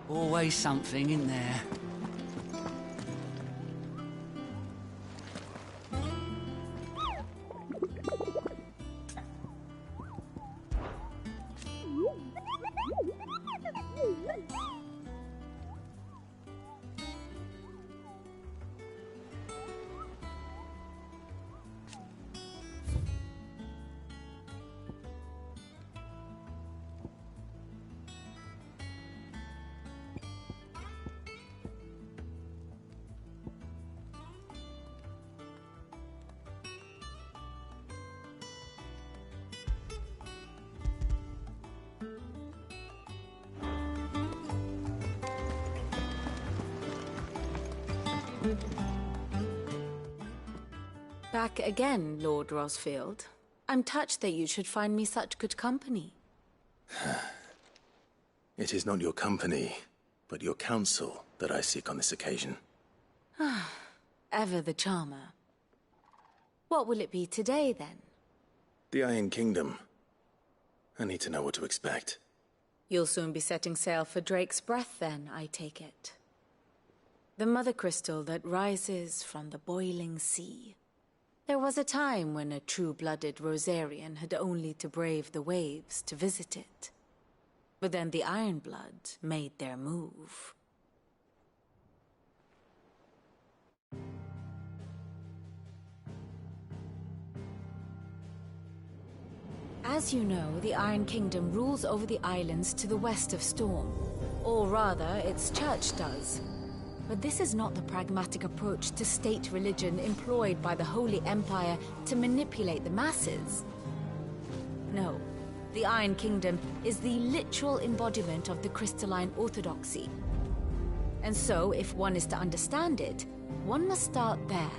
Always something in there. Back again, Lord Rosfield. I'm touched that you should find me such good company. It is not your company, but your counsel that I seek on this occasion. Ever the charmer. What will it be today, then? The Iron Kingdom. I need to know what to expect. You'll soon be setting sail for Drake's Breath, then, I take it. The mother crystal that rises from the boiling sea. There was a time when a true-blooded Rosarian had only to brave the waves to visit it. But then the Ironblood made their move. As you know, the Iron Kingdom rules over the islands to the west of Storm. Or rather, its church does. But this is not the pragmatic approach to state religion employed by the Holy Empire to manipulate the masses. No, the Iron Kingdom is the literal embodiment of the crystalline orthodoxy. And so, if one is to understand it, one must start there.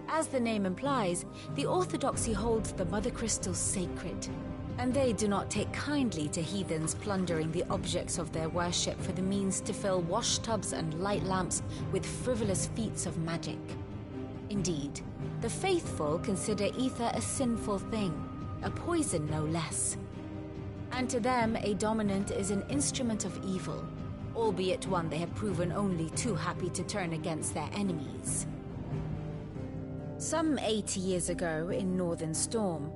As the name implies, the orthodoxy holds the Mother Crystals sacred, and they do not take kindly to heathens plundering the objects of their worship for the means to fill washtubs and light lamps with frivolous feats of magic. Indeed, the faithful consider ether a sinful thing, a poison no less. And to them, a dominant is an instrument of evil, albeit one they have proven only too happy to turn against their enemies. Some 80 years ago in Northern Storm,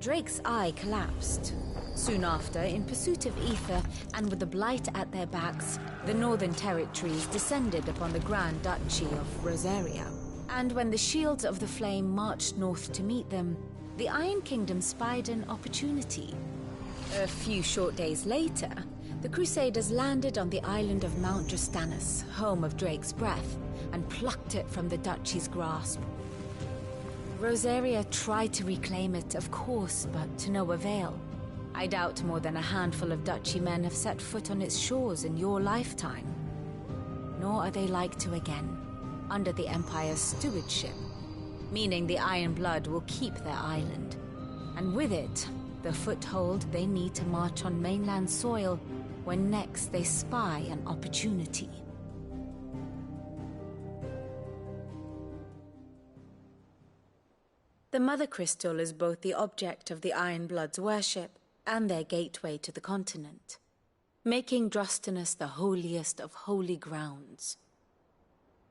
Drake's eye collapsed. Soon after, in pursuit of ether and with the Blight at their backs, the Northern Territories descended upon the Grand Duchy of Rosaria. And when the Shields of the Flame marched north to meet them, the Iron Kingdom spied an opportunity. A few short days later, the Crusaders landed on the island of Mount Justanus, home of Drake's Breath, and plucked it from the Duchy's grasp. Rosaria tried to reclaim it, of course, but to no avail. I doubt more than a handful of Duchy men have set foot on its shores in your lifetime. Nor are they like to again, under the Empire's stewardship, meaning the Iron Blood will keep their island, and with it, the foothold they need to march on mainland soil when next they spy an opportunity. The Mother Crystal is both the object of the Iron Blood's worship and their gateway to the continent, making Drostanus the holiest of holy grounds,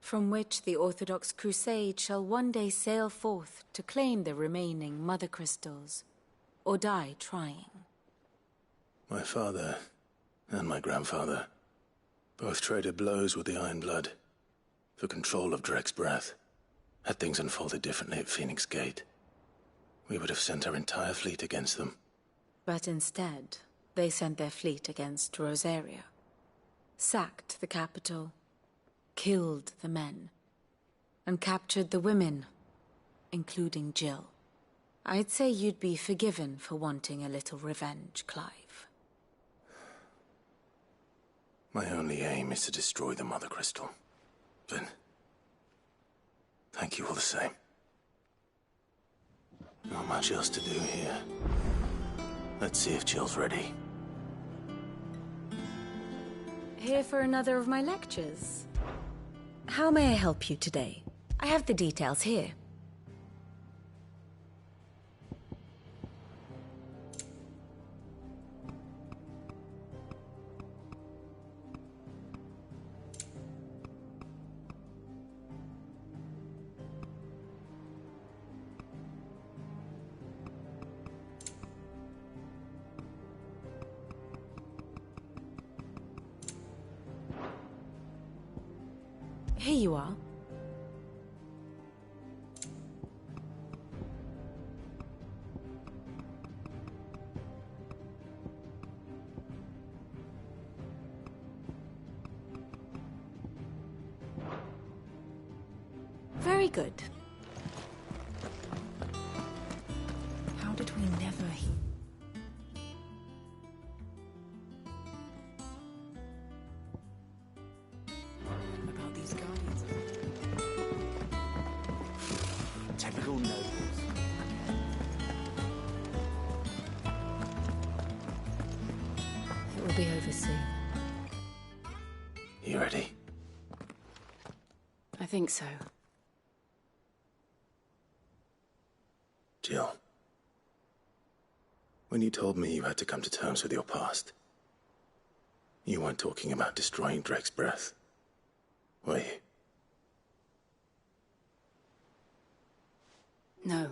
from which the Orthodox Crusade shall one day sail forth to claim the remaining Mother Crystals, or die trying. My father and my grandfather both traded blows with the Iron Blood for control of Drake's Breath. Had things unfolded differently at Phoenix Gate, we would have sent our entire fleet against them. But instead, they sent their fleet against Rosaria, sacked the capital, killed the men, and captured the women, including Jill. I'd say you'd be forgiven for wanting a little revenge, Clive. My only aim is to destroy the Mother Crystal. But thank you all the same. Not much else to do here. Let's see if Jill's ready. Here for another of my lectures. How may I help you today? I have the details here. Here you are. Very good. How did we never hear? About these guardians. Typical nobles. It will be over soon. You ready? I think so. Jill, when you told me you had to come to terms with your past, you weren't talking about destroying Drake's Breath, were you? No.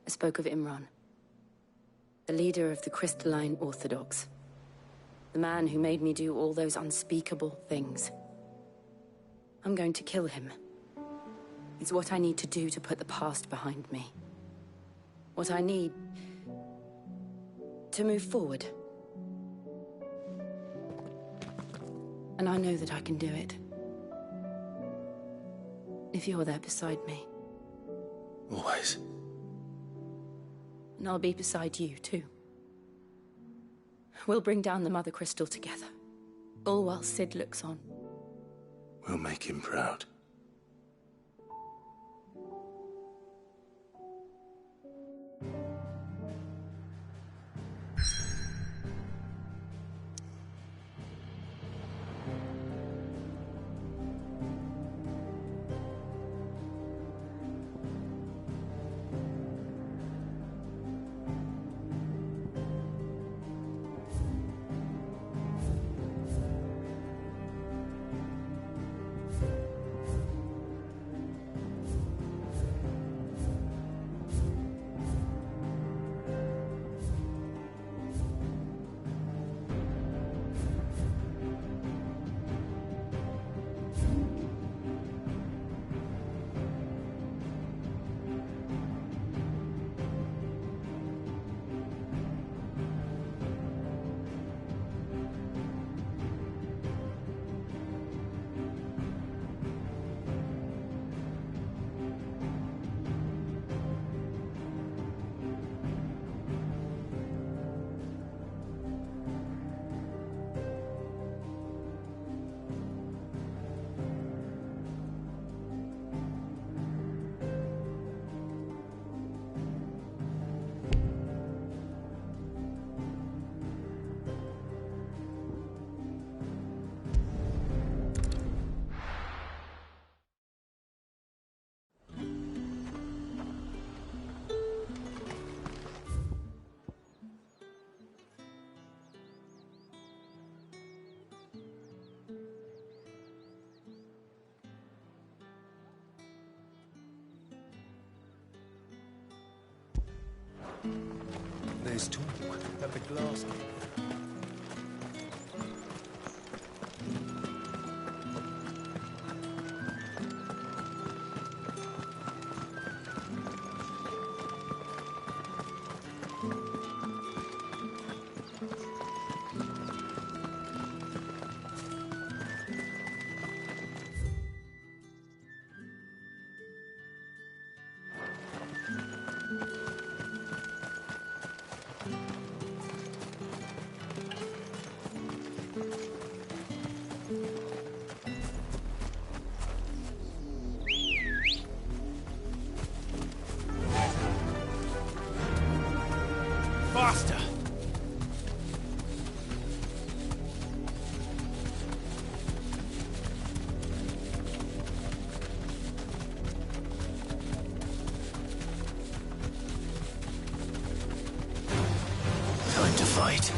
I spoke of Imran, the leader of the Crystalline Orthodox. The man who made me do all those unspeakable things. I'm going to kill him. It's what I need to do to put the past behind me. What I need to move forward. And I know that I can do it. If you're there beside me. Always. And I'll be beside you, too. We'll bring down the Mother Crystal together. All while Sid looks on. We'll make him proud. There's talk at the glass. Faster! Time to fight.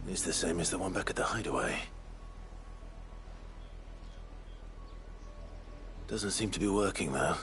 It's the same as the one back at the hideaway. Doesn't seem to be working, though.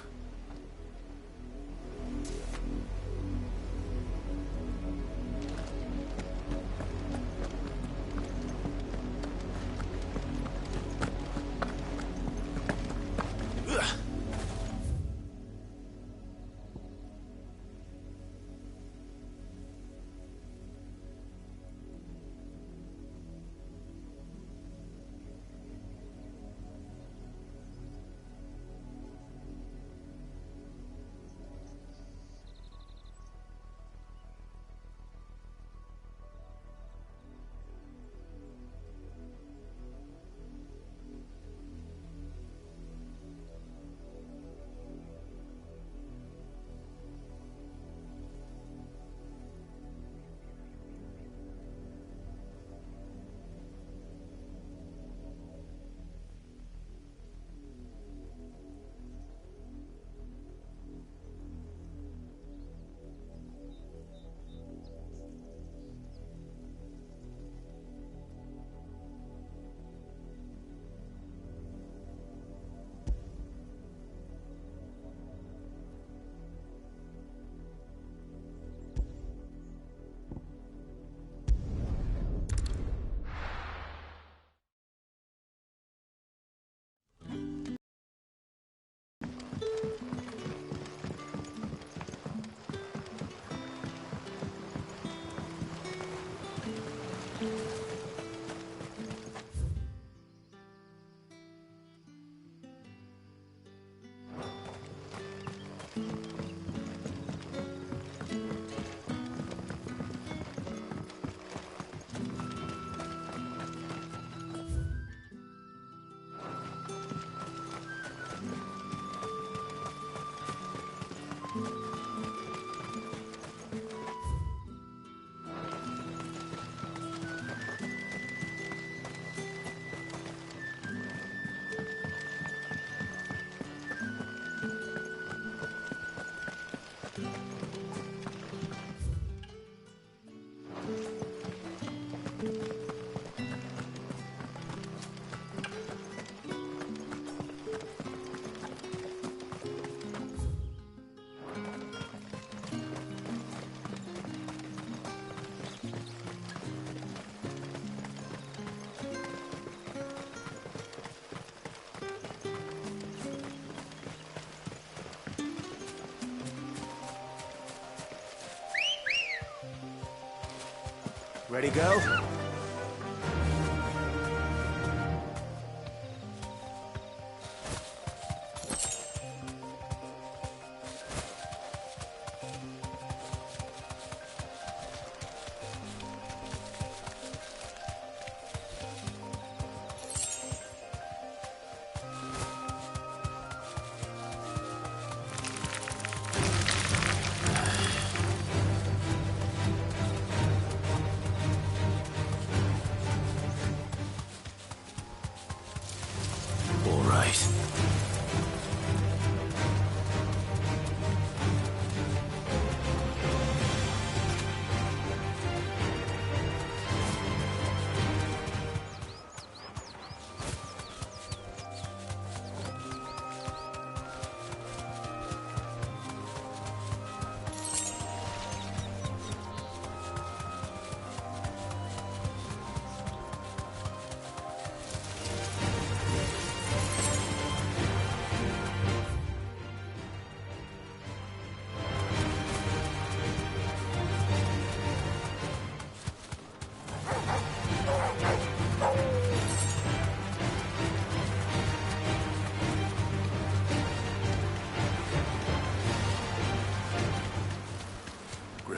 Ready, go?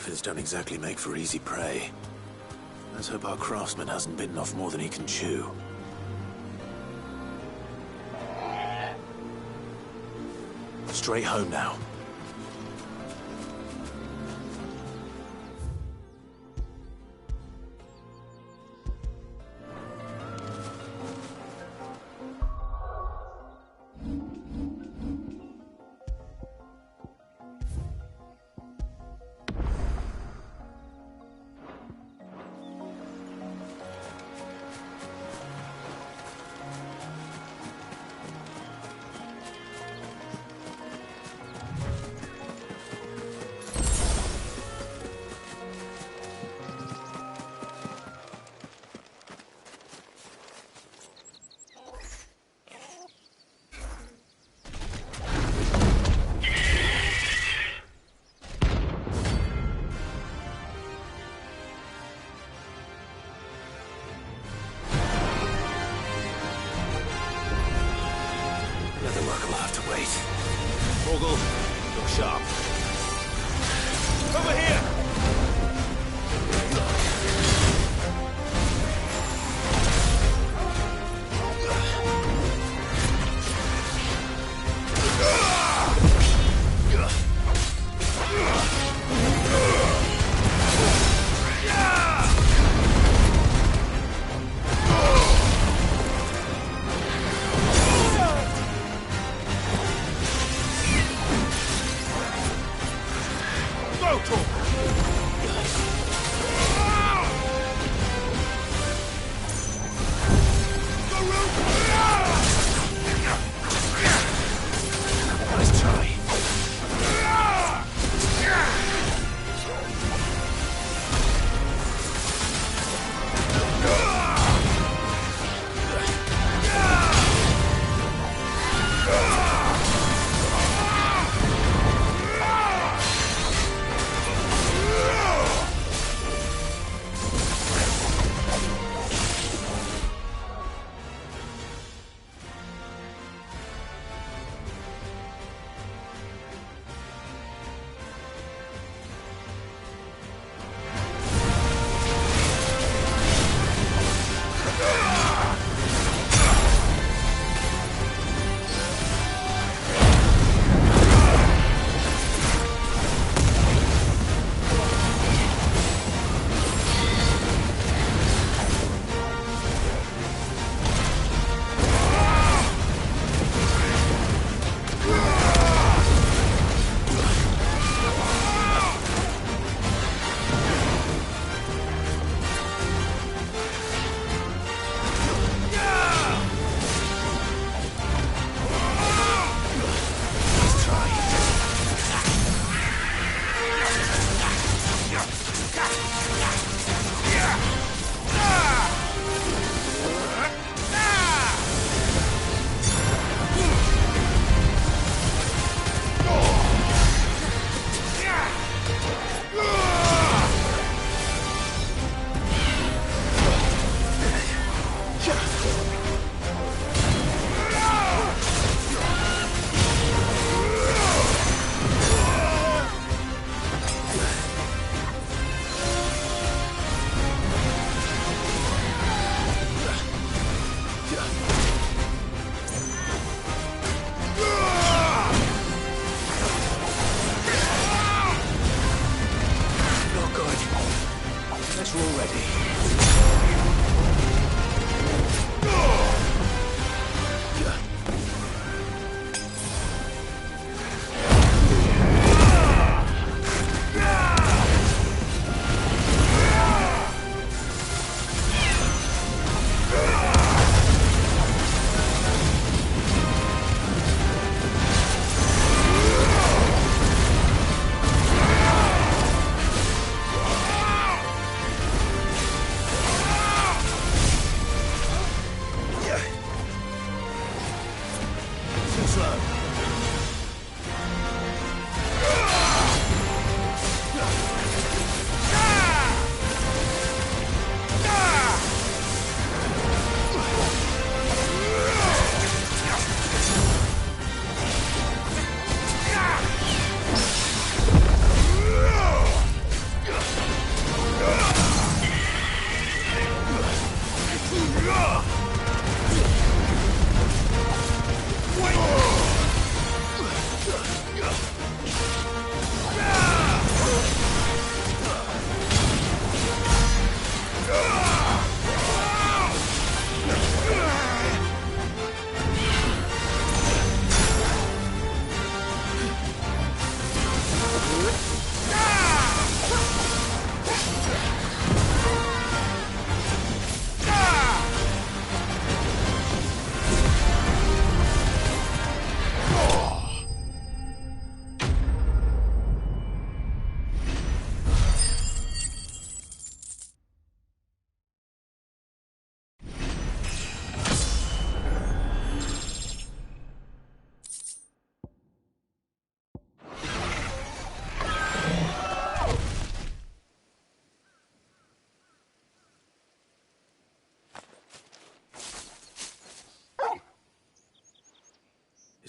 Griffins don't exactly make for easy prey. Let's hope our craftsman hasn't bitten off more than he can chew. Straight home now. Look sharp. Over here! Go, Tor!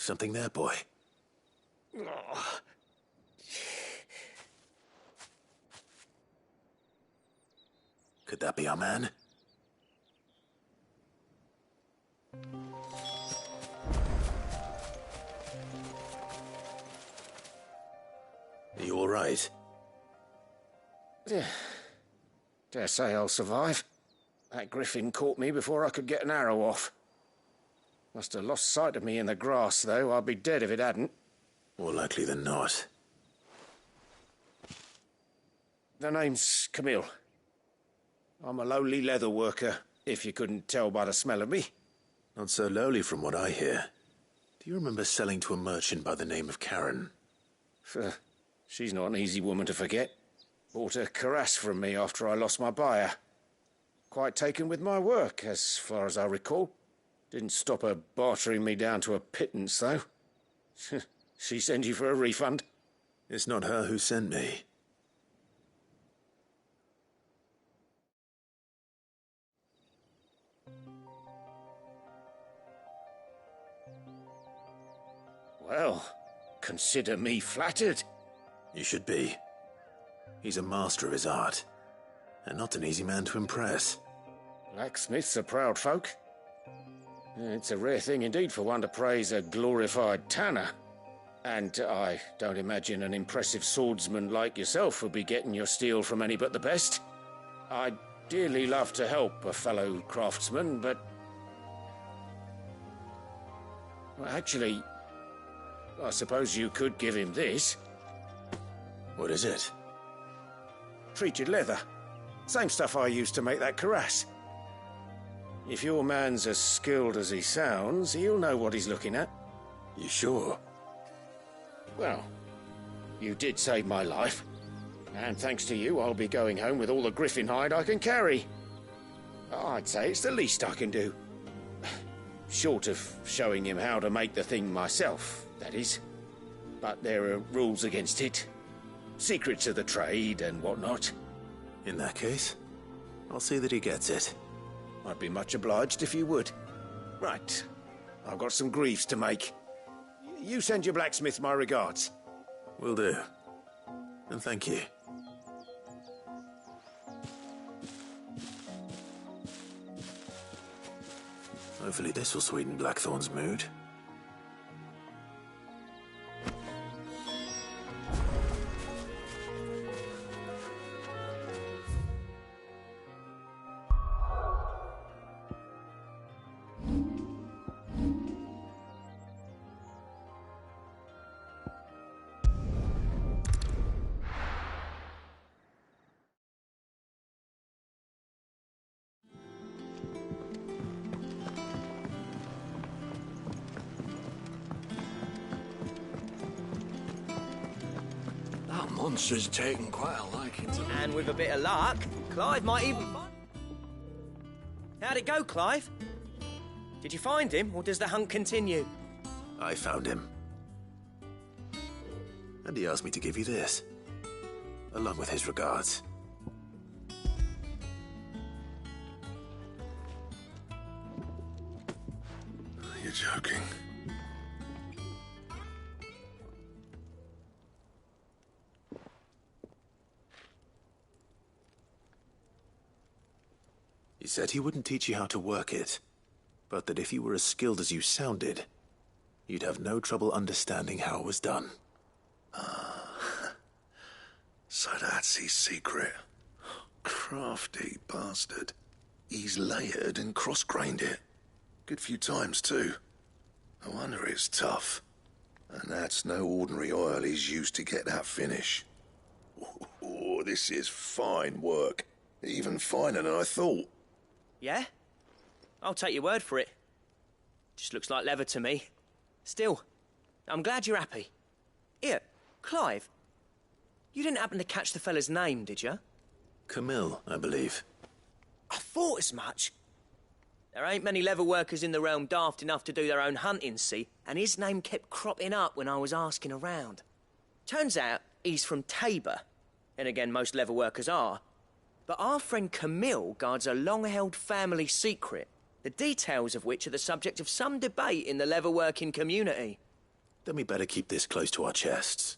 Something there, boy? Could that be our man? Are you all right? Dare say I'll survive. That griffin caught me before I could get an arrow off. Must have lost sight of me in the grass, though. I'd be dead if it hadn't. More likely than not. The name's Camille. I'm a lowly leather worker, if you couldn't tell by the smell of me. Not so lowly from what I hear. Do you remember selling to a merchant by the name of Karen? She's not an easy woman to forget. Bought a cuirass from me after I lost my buyer. Quite taken with my work, as far as I recall. Didn't stop her bartering me down to a pittance, though. She sent you for a refund? It's not her who sent me. Well, consider me flattered. You should be. He's a master of his art, and not an easy man to impress. Blacksmiths are proud folk. It's a rare thing indeed for one to praise a glorified tanner. And I don't imagine an impressive swordsman like yourself would be getting your steel from any but the best. I'd dearly love to help a fellow craftsman, but... well, actually, I suppose you could give him this. What is it? Treated leather. Same stuff I used to make that cuirass. If your man's as skilled as he sounds, he'll know what he's looking at. You sure? Well, you did save my life. And thanks to you, I'll be going home with all the griffin hide I can carry. I'd say it's the least I can do. Short of showing him how to make the thing myself, that is. But there are rules against it. Secrets of the trade and whatnot. In that case, I'll see that he gets it. I'd be much obliged if you would. Right. I've got some greaves to make. You send your blacksmith my regards. Will do. And thank you. Hopefully this will sweeten Blackthorn's mood. Monster's taken quite a liking to me. And with a bit of luck, Clive might even find... How'd it go, Clive? Did you find him, or does the hunt continue? I found him. And he asked me to give you this, along with his regards. You're joking. He said he wouldn't teach you how to work it, but that if you were as skilled as you sounded, you'd have no trouble understanding how it was done. So that's his secret. Crafty bastard. He's layered and cross-grained it. Good few times, too. No wonder it's tough. And that's no ordinary oil he's used to get that finish. Oh, this is fine work. Even finer than I thought. Yeah? I'll take your word for it. Just looks like leather to me. Still, I'm glad you're happy. Here, Clive. You didn't happen to catch the fella's name, did you? Camille, I believe. I thought as much. There ain't many leather workers in the realm daft enough to do their own hunting, see? And his name kept cropping up when I was asking around. Turns out he's from Tabor. And again, most leather workers are. But our friend Camille guards a long-held family secret, the details of which are the subject of some debate in the leather-working community. Then we better keep this close to our chests.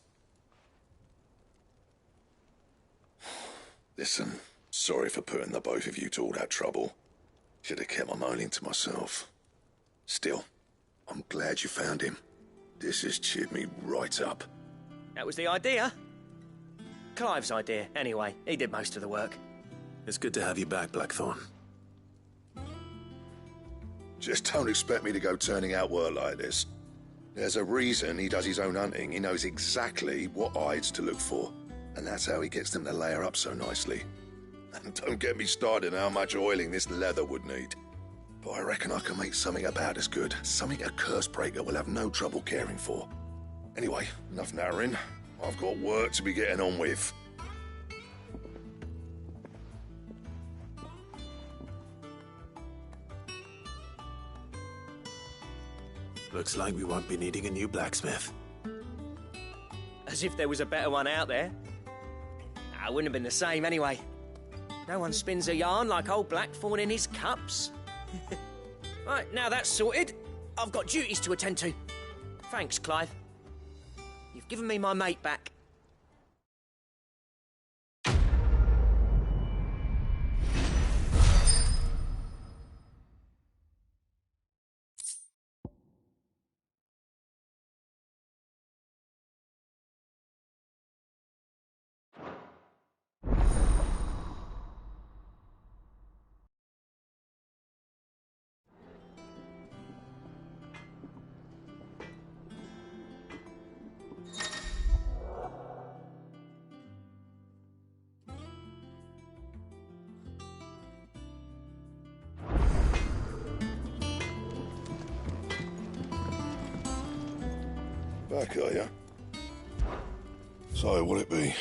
Listen, sorry for putting the both of you to all that trouble. Should have kept my moaning to myself. Still, I'm glad you found him. This has cheered me right up. That was the idea. Clive's idea, anyway. He did most of the work. It's good to have you back, Blackthorn. Just don't expect me to go turning out work like this. There's a reason he does his own hunting. He knows exactly what hides to look for. And that's how he gets them to layer up so nicely. And don't get me started on how much oiling this leather would need. But I reckon I can make something about as good. Something a Cursebreaker will have no trouble caring for. Anyway, enough narrowing. I've got work to be getting on with. Looks like we won't be needing a new blacksmith. As if there was a better one out there. It wouldn't have been the same anyway. No one spins a yarn like old Blackthorn in his cups. Right, now that's sorted, I've got duties to attend to. Thanks, Clive. You've given me my mate back. Back, are you? So, what'll it be?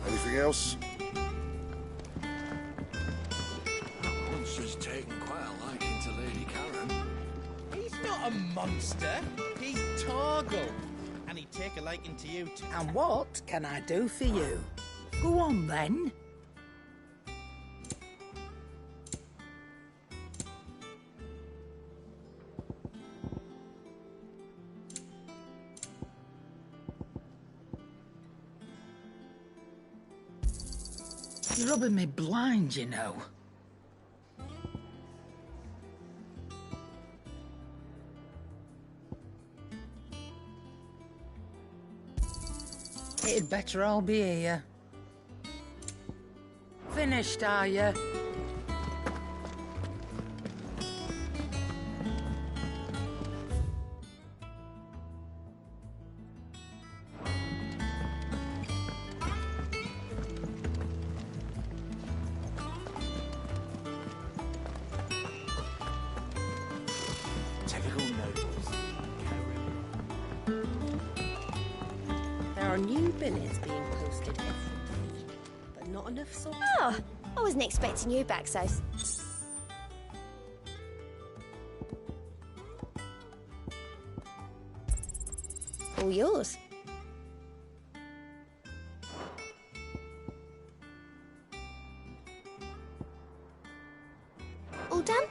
Anything else? That monster's taken quite a liking to Lady Karen. He's not a monster. He's Torgal. And he'd take a liking to you too. And what can I do for you? Go on, then. You're rubbing me blind, you know. It'd better all be here. Finished, are you? Typical nobles. There are new billets being posted every day, but not enough salt. Oh, I wasn't expecting you back, Sose. All yours. All done?